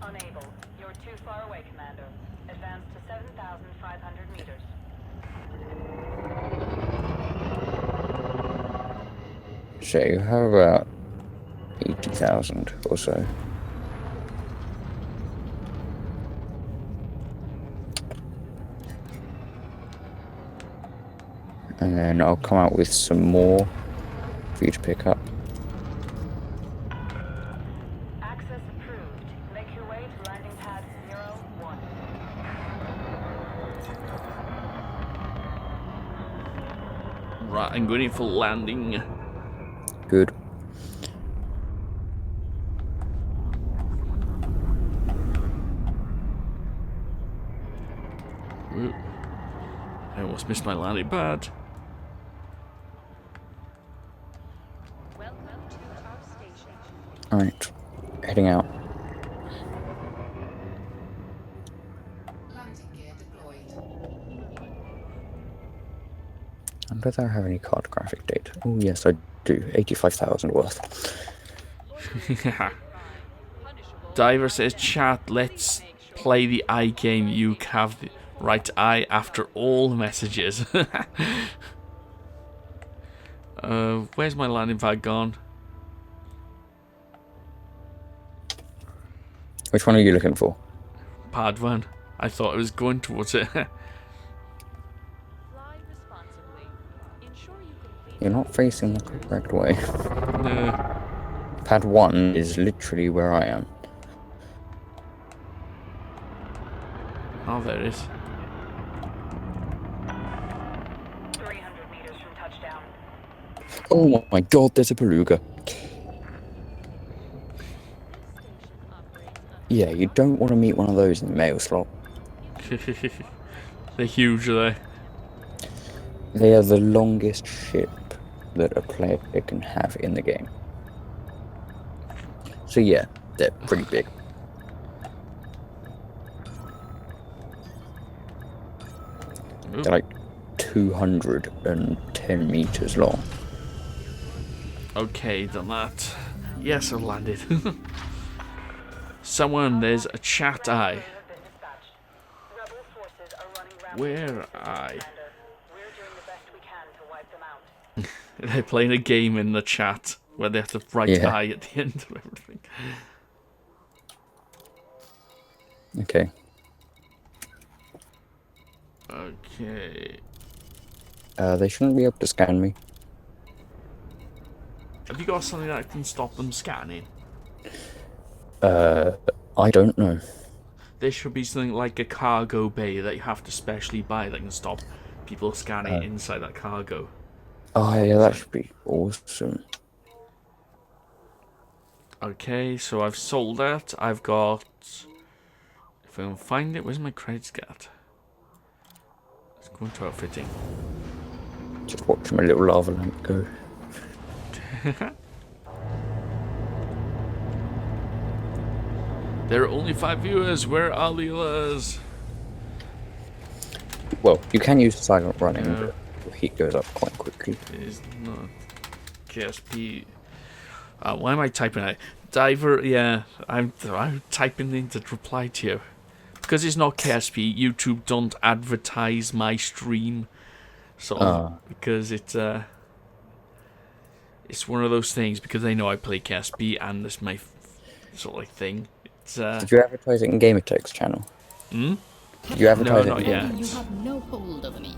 Unable. You're too far away, Commander. Advance to 7,500 meters. So you have about 80,000 or so. And then I'll come out with some more for you to pick up. Access approved. Make your way to landing pad 01. right, I'm going in for landing. Good. Ooh. I almost missed my landing pad. Alright, heading out. Landing gear deployed. And whether I have any cartographic data? Oh yes, I do. 85,000 worth. Diver says, chat, let's play the eye game, you have the right eye after all messages. Where's my landing pad gone? Which one are you looking for? Pad 1. I thought I was going towards it. Fly responsibly. Ensure you complete You're not facing the correct way. No. Pad 1 is literally where I am. Oh, there it is. 300 meters from touchdown. Oh my god, there's a beluga. Yeah, you don't want to meet one of those in the mail slot. They're huge, are they? They are the longest ship that a player can have in the game. So yeah, they're pretty big. They're like 210 meters long. Okay, done that. Yes, I've landed. Someone, there's a chat eye. Have been dispatched. Rebel forces are running rampant. Where eye? Commander. We're doing the best we can to wipe them out. They're playing a game in the chat where they have to write Yeah. eye at the end of everything. Okay. Okay. They shouldn't be able to scan me. Have you got something that can stop them scanning? I don't know. There should be something like a cargo bay that you have to specially buy that can stop people scanning inside that cargo. Oh yeah, that should be awesome. Okay, so I've sold that. I've got... If I can find it, where's my credits at? Let's go into outfitting. Just watch my little lava lamp go. There are only 5 viewers. Where are the others? Well, you can use silent running, Yeah. but the heat goes up quite quickly. It is not KSP. Why am I typing it? Diver, yeah, I'm typing in to reply to you. Because it's not KSP, YouTube don't advertise my stream. So, because it's one of those things, because they know I play KSP and it's my sort of like thing. It's, Did you advertise it in Gamertech's channel? Hmm? Did you advertise No, it not in yet. Gamertech? You have no hold over me.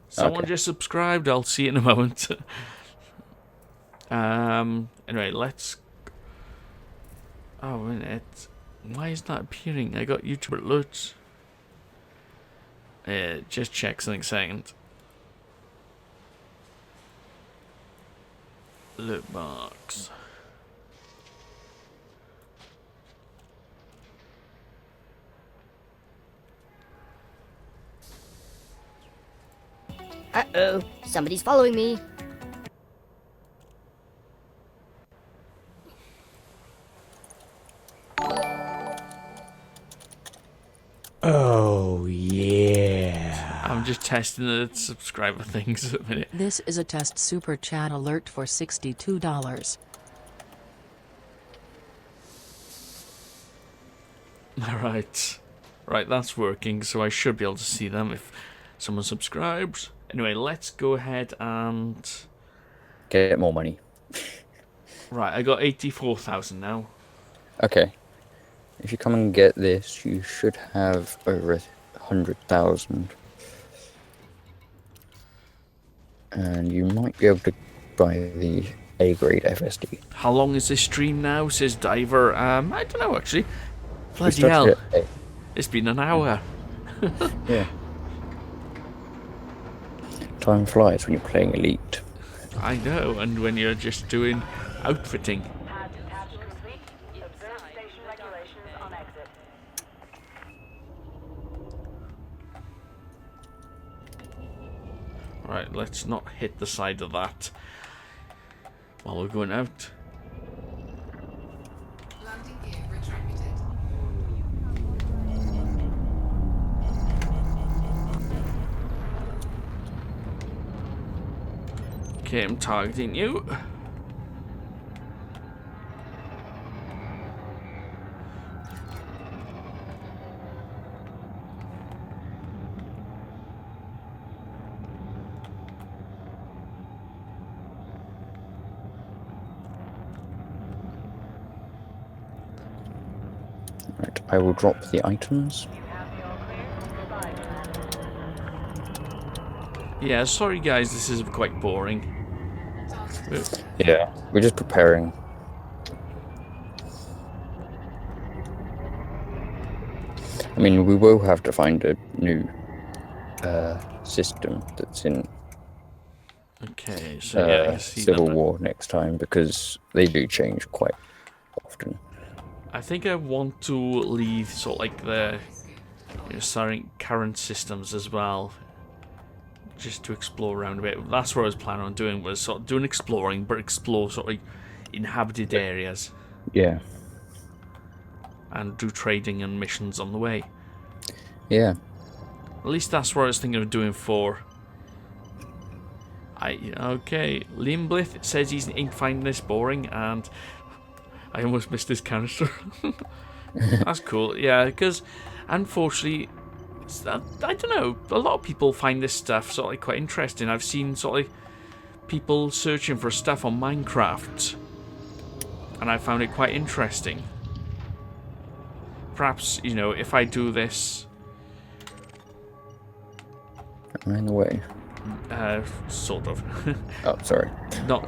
Someone Okay. just subscribed. I'll see you in a moment. Anyway, let's. Oh, wait a minute. Why is that appearing? I got YouTube alerts. Just check something second. Loot box. Uh-oh, somebody's following me. Oh, yeah. I'm just testing the subscriber things at the minute. This is a test super chat alert for $62. Alright. Right, that's working, so I should be able to see them if someone subscribes. Anyway, let's go ahead and... Get more money. Right, I got 84,000 now. Okay. If you come and get this, you should have over 100,000. And you might be able to buy the A-grade FSD. How long is this stream now, says Diver? I don't know, actually. We Bloody started hell. at 8. It's been an hour. Yeah. Time flies when you're playing Elite. I know, and when you're just doing outfitting. Pad detach complete. Observe station regulations on exit. Right, let's not hit the side of that while we're going out. Landing gear retracted. Okay, I'm targeting you. Right, I will drop the items. You have the all clear. Goodbye, Commander. Yeah, sorry guys, this is quite boring. Yeah, we're just preparing. I mean, we will have to find a new system that's in Okay, so yeah, I can see Civil them. War next time, because they do change quite often. I think I want to leave sort of like the current systems as well, just to explore around a bit. That's what I was planning on doing, was sort of doing exploring, but explore sort of like inhabited areas Yeah. and do trading and missions on the way. Yeah. At least that's what I was thinking of doing for. Okay, Liam Blith says he ain't finding this boring, and I almost missed his canister. That's cool, yeah, because unfortunately, I don't know, a lot of people find this stuff sort of like quite interesting. I've seen sort of like people searching for stuff on Minecraft, and I found it quite interesting. Perhaps, you know, if I do this, I'm in the way. sort of, Oh, sorry. not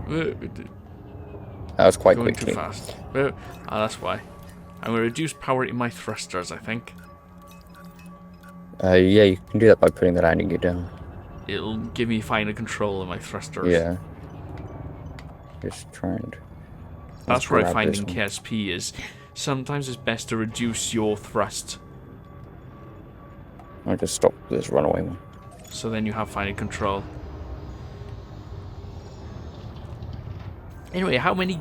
That was quite going quickly. too fast. That's why. I'm going to reduce power in my thrusters, I think. Yeah, you can do that by putting the landing gear down. It'll give me finer control of my thrusters. Yeah. Just try and... That's what I grab find this in one. KSP is sometimes it's best to reduce your thrust, I'll just stop this runaway one. so then you have finer control. Anyway, how many of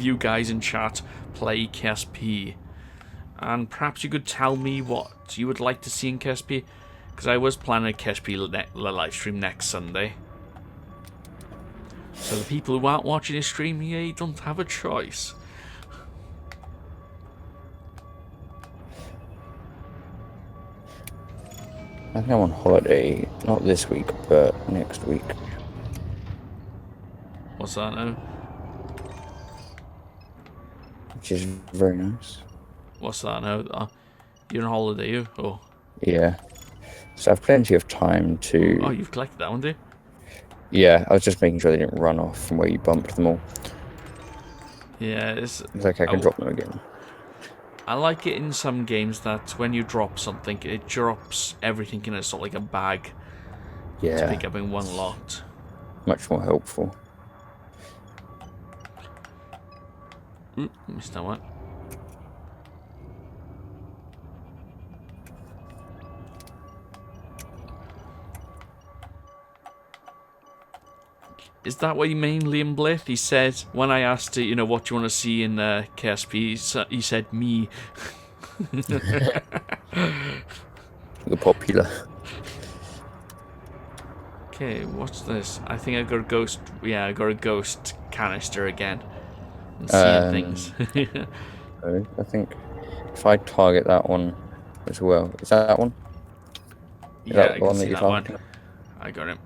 you guys in chat play KSP? And perhaps you could tell me what you would like to see in KSP, because I was planning a KSP live stream next Sunday. So the people who aren't watching this stream, yeah, you don't have a choice. I think I'm on holiday, not this week, but next week. What's that now? Which is very nice. What's that now? You're on holiday, you? Oh. Yeah. So I have plenty of time to... Oh, you've collected that one, do you? Yeah, I was just making sure they didn't run off from where you bumped them all. Yeah, it's like I can drop them again. I like it in some games that when you drop something, it drops everything in a sort of like a bag to Yeah, pick up in one lot. much more helpful. Oop, missed that one. Is that what you mean, Liam Blith? He said, when I asked, you know, what do you want to see in KSP, he said, me. You're popular. Okay, what's this? I think I got a ghost. Yeah, I got a ghost canister again. And seeing things. So I think if I target that one as well, is that one? Is Yeah, that I the can one see that you're that one. targeting? I got him.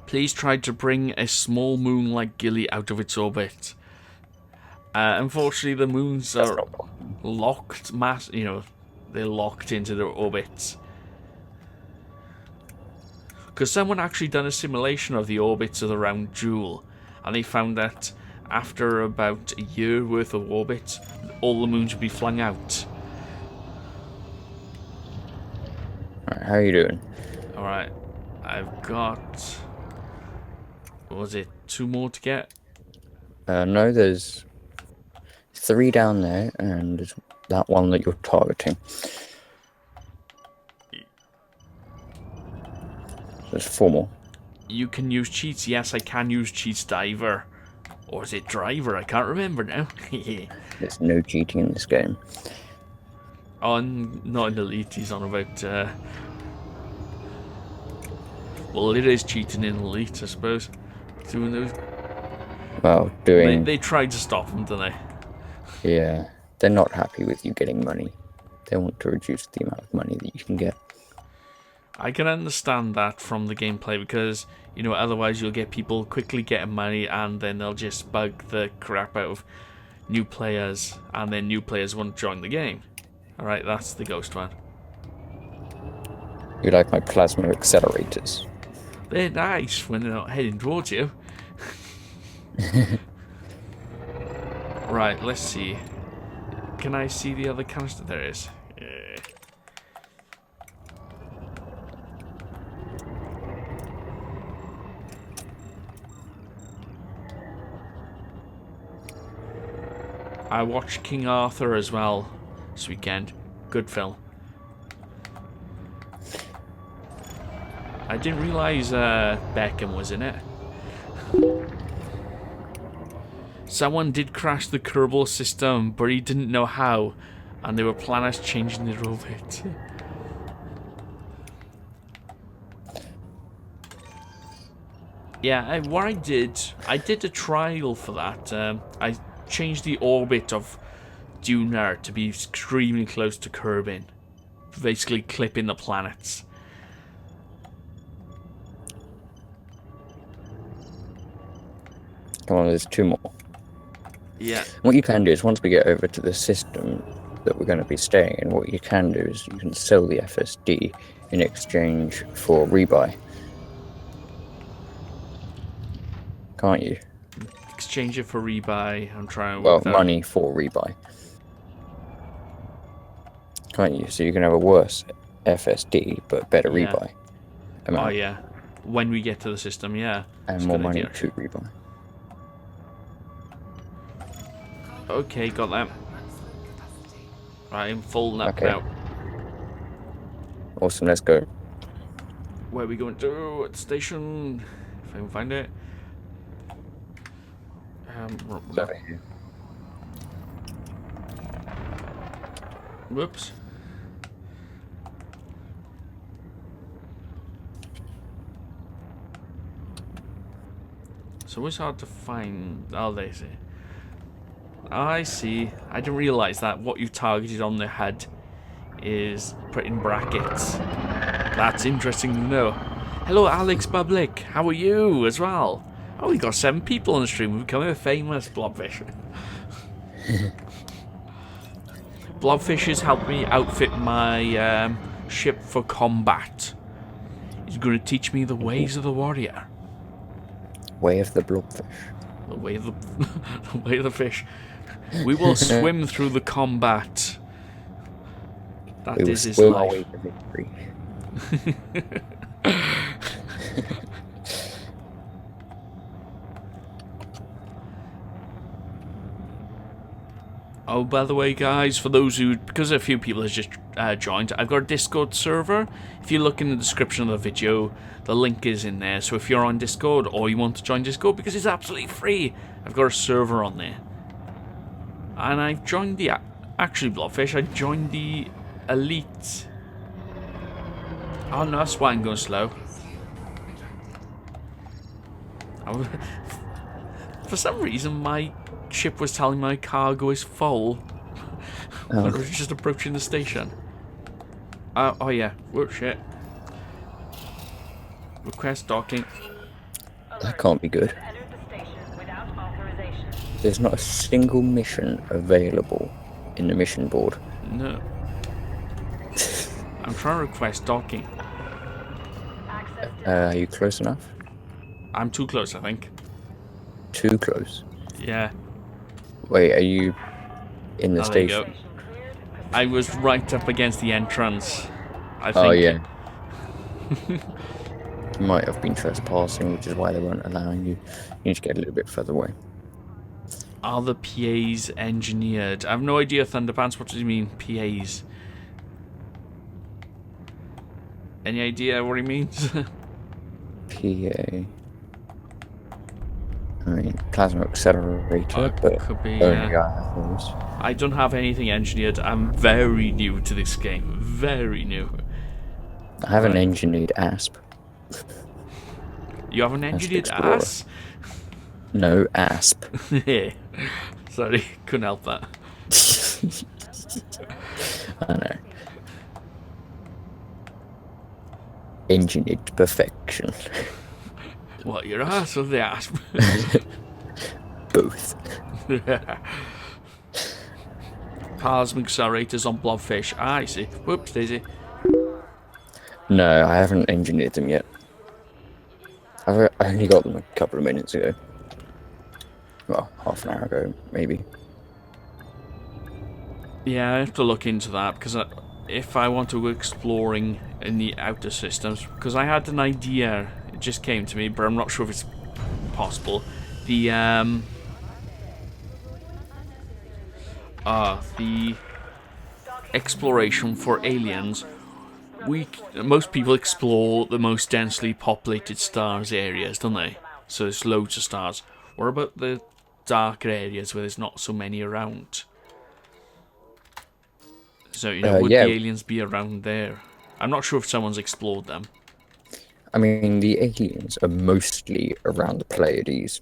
Please try to bring a small moon like Gilly out of its orbit. Unfortunately, the moons That's are not one. locked. They're locked into their orbits. Because someone actually done a simulation of the orbits of the round jewel, and they found that after about a year worth of orbits, all the moons would be flung out. Alright, how are you doing? Alright, I've got... what was it? 2 more to get? No, there's 3 down there, and there's that one that you're targeting. There's 4 more. You can use cheats. Yes, I can use cheats, Diver. Or is it Driver? I can't remember now. There's no cheating in this game. Not in Elite, he's on about... well, it is cheating in Elite, I suppose. Doing those... Well, doing... They tried to stop him, didn't they? Yeah, they're not happy with you getting money. They want to reduce the amount of money that you can get. I can understand that from the gameplay because, you know, otherwise you'll get people quickly getting money and then they'll just bug the crap out of new players and then new players won't join the game. Alright, that's the ghost one. You like my plasma accelerators? They're nice when they're not heading towards you. Right, let's see. Can I see the other canister? There it is. Yeah. I watched King Arthur as well this weekend. Good film. I didn't realise Beckham was in it. Someone did crash the Kerbal system, but he didn't know how, and they were planning on changing the robot. Yeah, what I did a trial for that. I changed the orbit of Dunar to be extremely close to Kerbin, basically clipping the planets. Come on, there's 2 more. Yeah. What you can do is once we get over to the system that we're going to be staying in, what you can do is you can sell the FSD in exchange for rebuy. Can't you? Exchange it for rebuy. I'm trying to Well, work that. money for rebuy. Can't you? So you can have a worse FSD but better Yeah. rebuy Oh amount yeah. When we get to the system, yeah. and That's a more good money idea. to rebuy. Okay, got that. Right, I'm full up Okay. now. Awesome, let's go. Where are we going to? At the station. If I can find it. It's over here. Whoops. So it's hard to find. Oh, they see. I see. I didn't realise that what you targeted on the head is put in brackets. That's interesting to know. Hello, Alex Public. How are you as well? Oh, we got 7 people on the stream. We've become a famous Blobfish. Blobfish has helped me outfit my ship for combat. He's going to teach me the ways of the warrior. Way of the blobfish. The way of the, the way of the fish. We will swim through the combat. That We will is his swim our way life. to victory. Oh, by the way, guys, for those who, because a few people have just joined, I've got a Discord server. If you look in the description of the video, the link is in there. So if you're on Discord or you want to join Discord, because it's absolutely free, I've got a server on there. And I've joined the, actually, Blobfish, I joined the Elite. Oh no, that's why I'm going slow. For some reason, my ship was telling my cargo is full. Oh. But I was just approaching the station. Oh yeah, oh shit. Request docking. That can't be good. Entered the station without authorization. There's not a single mission available in the mission board. No. I'm trying to request docking. Access Are you close enough? I'm too close, I think. Too close. Yeah. Wait, are you in the Oh, there you go. station? station cleared. I was right up against the entrance. I think. Oh yeah. You might have been trespassing, which is why they weren't allowing you. You need to get a little bit further away. Are the PAs engineered? I have no idea, Thunderpants. What do you mean, PAs? Any idea what he means? PA. I mean, plasma accelerator, Oh, but could be, only yeah. I have those. I don't have anything engineered. I'm very new to this game. Very new. I have an Right. engineered ASP. You have an engineered Explorer. ass? No, ASP. Yeah. Sorry, couldn't help that. I know. engineered to perfection. What, your ass or the ass? Both. Plasma accelerators on blobfish. Ah, I see. Whoops, Daisy. No, I haven't engineered them yet. I only got them a couple of minutes ago. Well, half an hour ago, maybe. Yeah, I have to look into that because if I want to go exploring in the outer systems, because I had an idea, it just came to me, but I'm not sure if it's possible. The exploration for aliens. Most people explore the most densely populated stars areas, don't they? So there's loads of stars. What about the darker areas where there's not so many around? So, would Yeah. the aliens be around there? I'm not sure if someone's explored them. I mean, the aliens are mostly around the Pleiades.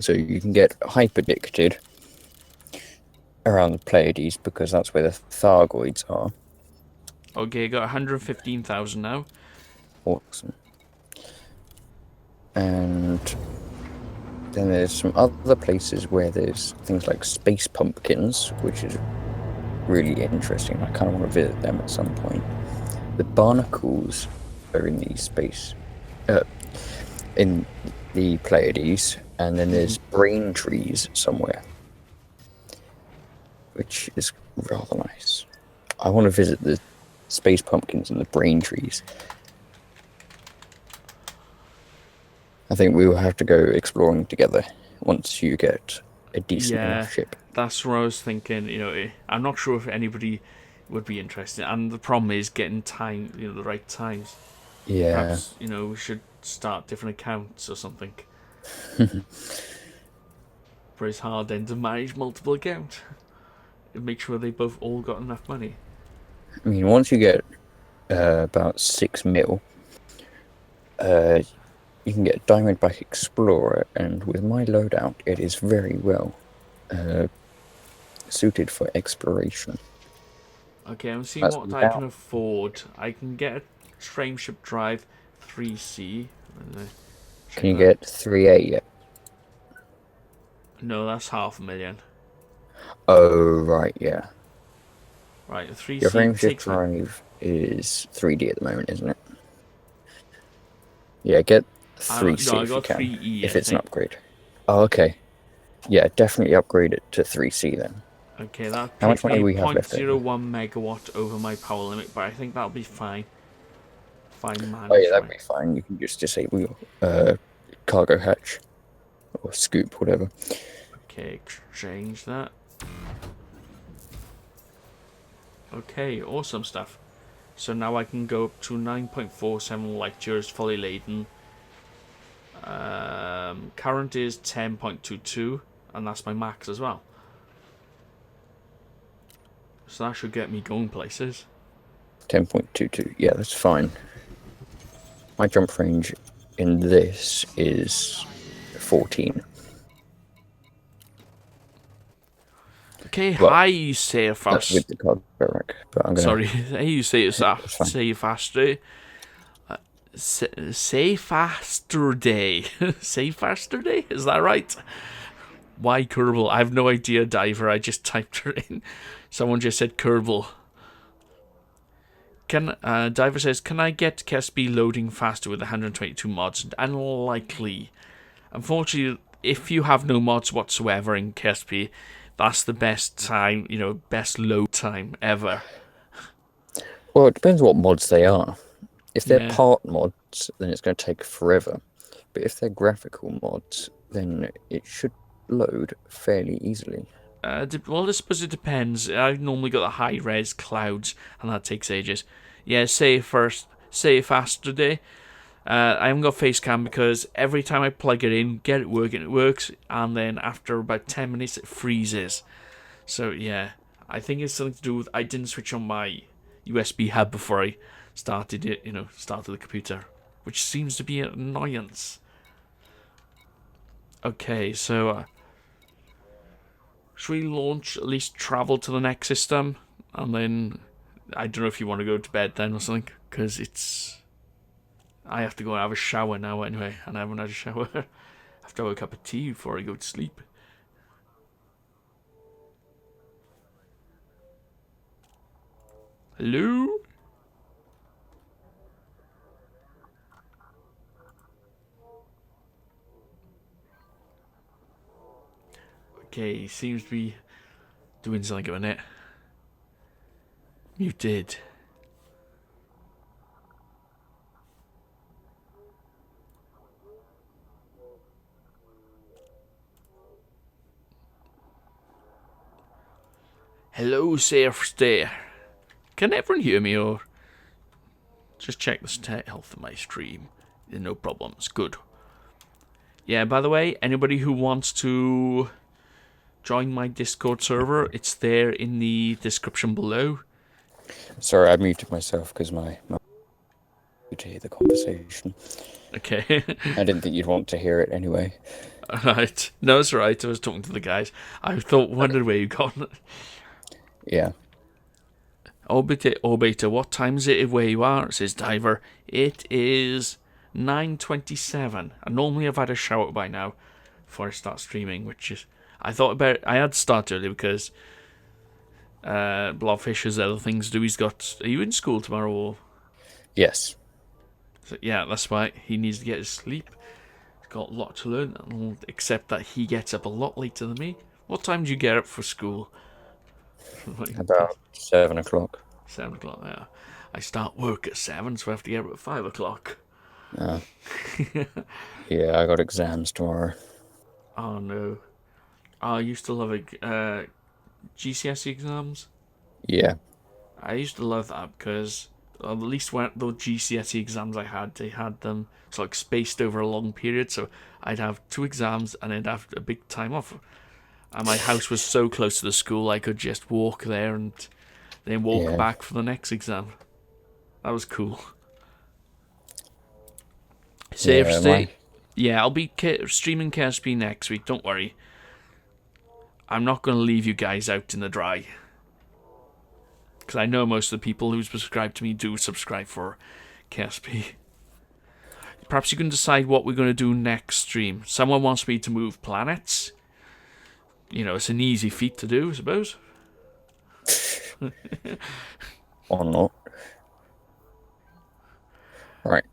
So you can get hyperdicted around the Pleiades because that's where the Thargoids are. Okay, got 115,000 now. Awesome. And then there's some other places where there's things like space pumpkins, which is really interesting. I kind of want to visit them at some point. The barnacles are in the space, in the Pleiades, and then there's brain trees somewhere, which is rather nice. I want to visit the space pumpkins and the brain trees. I think we will have to go exploring together once you get a decent enough ship. That's what I was thinking. I'm not sure if anybody would be interested, and the problem is getting time, the right times. Yeah. Perhaps, we should start different accounts or something. But it's hard then to manage multiple accounts. And make sure they both all got enough money. I mean, once you get about 6 mil, you can get a Diamondback Explorer, and with my loadout, it is very well suited for exploration. Okay, I'm seeing That's what I can afford. I can get a Frameship Drive 3C. Can you get 3A yet? No, that's 500,000. Oh, right, yeah. Right, 3C. Your Frameship Drive is 3D at the moment, isn't it? Yeah, get 3C no, I if you got can, 3E, if I it's an think. upgrade. Oh, okay. Yeah, definitely upgrade it to 3C then. Okay, that How much takes money me we have left 0.01 megawatt over my power limit, but I think that'll be fine. Fine managed. Oh yeah, that'd be fine. You can just disable your cargo hatch or scoop, whatever. Okay, exchange that. Okay, awesome stuff. So now I can go up to 9.47 light years fully laden. Current is 10.22, and that's my max as well. So that should get me going places. 10.22. Yeah, that's fine. My jump range in this is 14. Okay, Well, hi, you say it That's fast. with the cargo rack, but I'm gonna. Sorry, hey, you say it fast. fine. Say it faster. Say faster day. Say faster day. Is that right? Why Kerbal? I have no idea, Diver. I just typed her in. Someone just said Kerbal. Diver says, can I get KSP loading faster with 122 mods? Unlikely. Unfortunately, if you have no mods whatsoever in KSP, that's the best time, best load time ever. Well, it depends what mods they are. If they're Yeah. part mods, then it's going to take forever. But if they're graphical mods, then it should load fairly easily. Well, I suppose it depends. I've normally got the high-res clouds, and that takes ages. Yeah, say faster day. I haven't got Facecam because every time I plug it in, get it working, it works, and then after about 10 minutes, it freezes. So, yeah, I think it's something to do with I didn't switch on my USB hub before I started it, started the computer, which seems to be an annoyance. Okay, so should we launch, at least travel to the next system, and then I don't know if you want to go to bed then or something, because I have to go and have a shower now anyway, and I haven't had a shower. I have to have a cup of tea before I go to sleep. Hello? Okay, he seems to be doing something about it. Muted. Hello, safe there. Can everyone hear me, or just check the health of my stream? No problems. Good. Yeah, by the way, anybody who wants to join my Discord server, it's there in the description below. Sorry, I muted myself because my to hear the conversation. Okay. I didn't think you'd want to hear it anyway. Alright. No, it's alright. I was talking to the guys. I wondered where you gone. Yeah. Orbiter, what time is it where you are? Says Diver. It is 9:27. And normally I've had a shower by now before I start streaming, which is... I had to start early because Blobfish has other things to do. Are you in school tomorrow? Or? Yes. So, yeah, that's why he needs to get his sleep. He's got a lot to learn, except that he gets up a lot later than me. What time do you get up for school? About 7 o'clock. 7 o'clock, yeah. I start work at 7, so I have to get up at 5 o'clock. Yeah, I got exams tomorrow. Oh, no. I used to love GCSE exams. Yeah. I used to love that because at least when the GCSE exams I had, they had them spaced over a long period. So I'd have 2 exams and I'd have a big time off. And my house was so close to the school, I could just walk there and then walk back for the next exam. That was cool. Safe state. Yeah, I'll be streaming KSP next week. Don't worry. I'm not going to leave you guys out in the dry. Because I know most of the people who subscribe to me do subscribe for KSP. Perhaps you can decide what we're going to do next stream. Someone wants me to move planets. You know, it's an easy feat to do, I suppose. Or not. Right.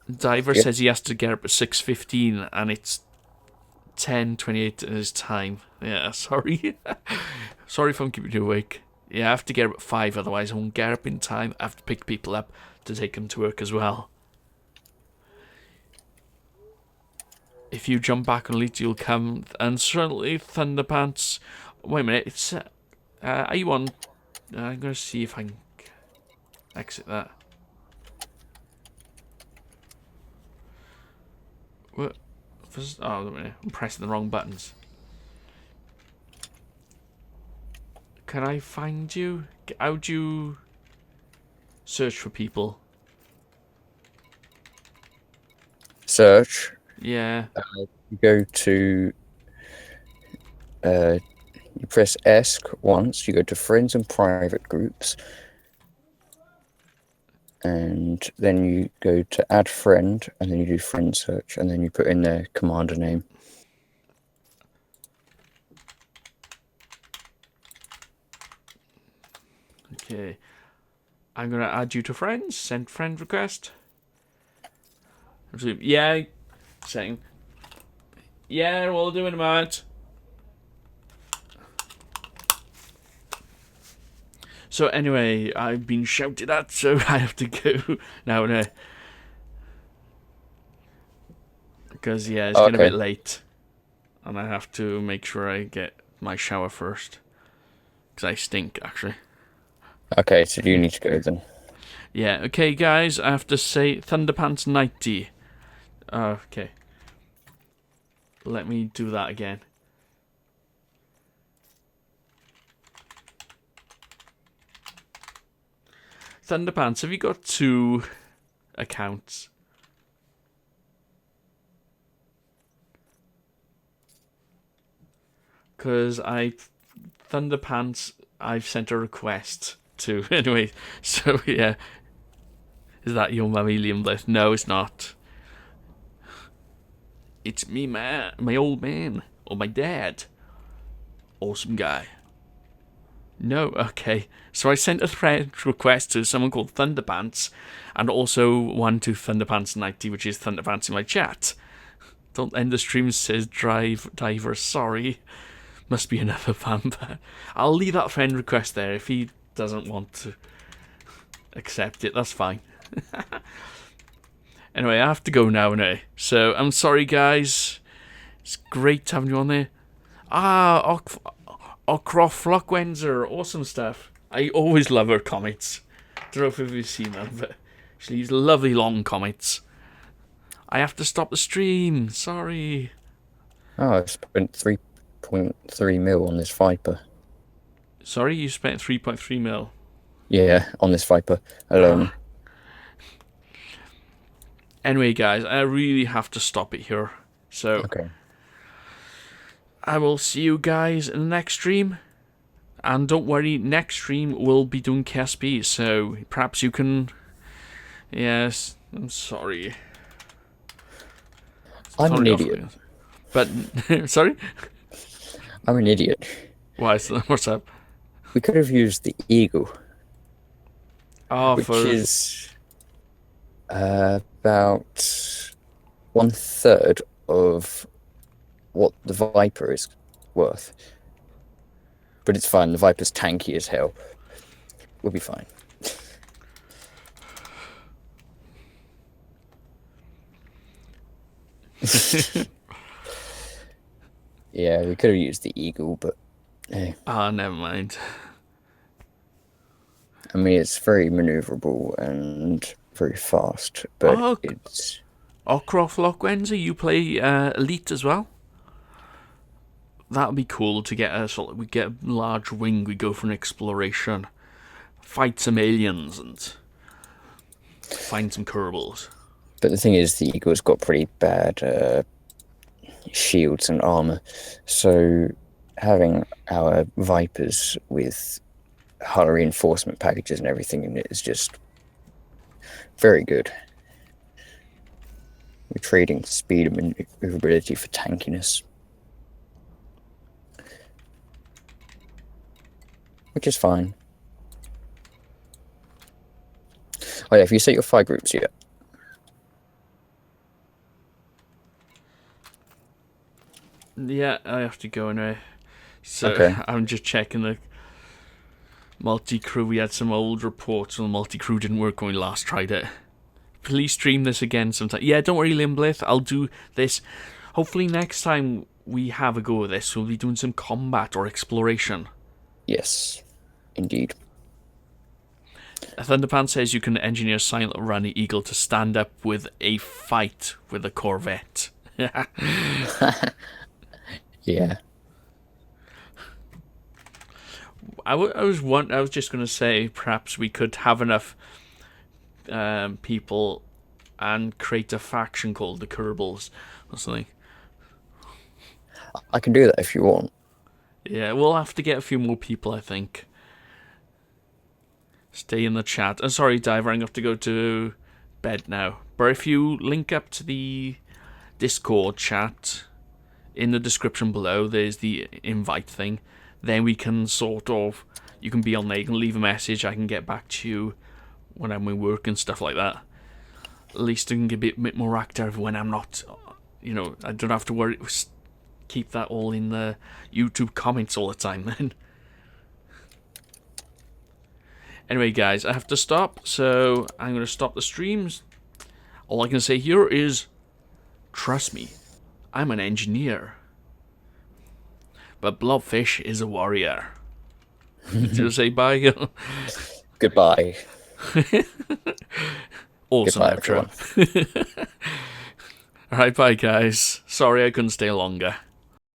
Diver says he has to get up at 6:15 and it's 10:28 in his time. Yeah, sorry. Sorry if I'm keeping you awake. Yeah, I have to get up at 5, otherwise I won't get up in time. I have to pick people up to take them to work as well. If you jump back on Elite, you'll come. And certainly, Thunderpants. Wait a minute, it's... are you on... I'm going to see if I can exit that. What? Oh, wait a minute. I'm pressing the wrong buttons. Can I find you? How do you search for people? Search. Yeah. You go to... you press ESC once, you go to Friends and Private Groups. And then you go to Add Friend, and then you do Friend Search, and then you put in their commander name. Okay. I'm going to add you to friends. Send friend request. Yeah. Saying. Yeah, we'll do in a moment. So anyway, I've been shouted at, so I have to go now. Because, yeah, it's getting a bit late. And I have to make sure I get my shower first. Because I stink, actually. Okay, so you need to go then. Yeah, okay, guys, I have to say Thunderpants 90. Okay. Let me do that again. Thunderpants, have you got 2 accounts? Because Thunderpants, I've sent a request too. Anyway, so yeah. Is that your mummy, Liam Blith? No, it's not. It's me, man. My old man. Or my dad. Awesome guy. No, okay. So I sent a friend request to someone called Thunderpants, and also one to Thunderpants90, which is Thunderpants in my chat. Don't end the stream, says Diver. Sorry. Must be another vampire. I'll leave that friend request there. If he doesn't want to accept it, that's fine. Anyway, I have to go now, anyway. So, I'm sorry, guys. It's great having you on there. Croft Flockwenzer, awesome stuff. I always love her comments. Don't know if you've seen them, but she leaves lovely long comments. I have to stop the stream. Sorry. Oh, I spent 3.3 mil on this Viper. Sorry, you spent 3.3 mil. Yeah, on this Viper alone. Anyway, guys, I really have to stop it here. So, Okay. I will see you guys in the next stream. And don't worry, next stream we'll be doing KSP, so perhaps you can... Yes, I'm sorry. I'm an Sorry, idiot. But, sorry? I'm an idiot. What's up? We could have used the Eagle, Oh, which for... is about 1/3 of what the Viper is worth. But it's fine, the Viper's tanky as hell. We'll be fine. Yeah, we could have used the Eagle, but hey. Ah, never mind. I mean, it's very maneuverable and very fast, but Oh, it's... Croft Lockwenzer, you play Elite as well? That would be cool to get we get a large wing, we go for an exploration, fight some aliens and find some Kerbals. But the thing is, the Eagle's got pretty bad shields and armor, so having our Vipers with hull reinforcement packages and everything in it is just very good. We're trading speed and maneuverability for tankiness, which is fine. Oh yeah, have you set your fire groups yet? Yeah, I have to go now. So Okay. I'm just checking the multi-crew. We had some old reports and the multi-crew didn't work when we last tried it. Please stream this again sometime. Yeah, don't worry, Limblith. I'll do this. Hopefully next time we have a go at this, we'll be doing some combat or exploration. Yes, indeed. Thunderpants says you can engineer a silent run Eagle to stand up with a fight with a Corvette. Yeah. I was just going to say perhaps we could have enough people and create a faction called the Kerbals or something. I can do that if you want. Yeah, we'll have to get a few more people, I think. Stay in the chat. Sorry, Diver, I'm going to have to go to bed now. But if you link up to the Discord chat, in the description below, there's the invite thing. Then we can sort of... You can be on there, you can leave a message, I can get back to you when I'm at work and stuff like that. At least I can get a bit more active when I'm not... You know, I don't have to worry... Keep that all in the YouTube comments all the time then. Anyway, guys, I have to stop, so I'm going to stop the streams. All I can say here is, trust me, I'm an engineer. But Blobfish is a warrior. Did you say bye? Goodbye. Awesome Goodbye, outro. Alright, bye guys. Sorry I couldn't stay longer.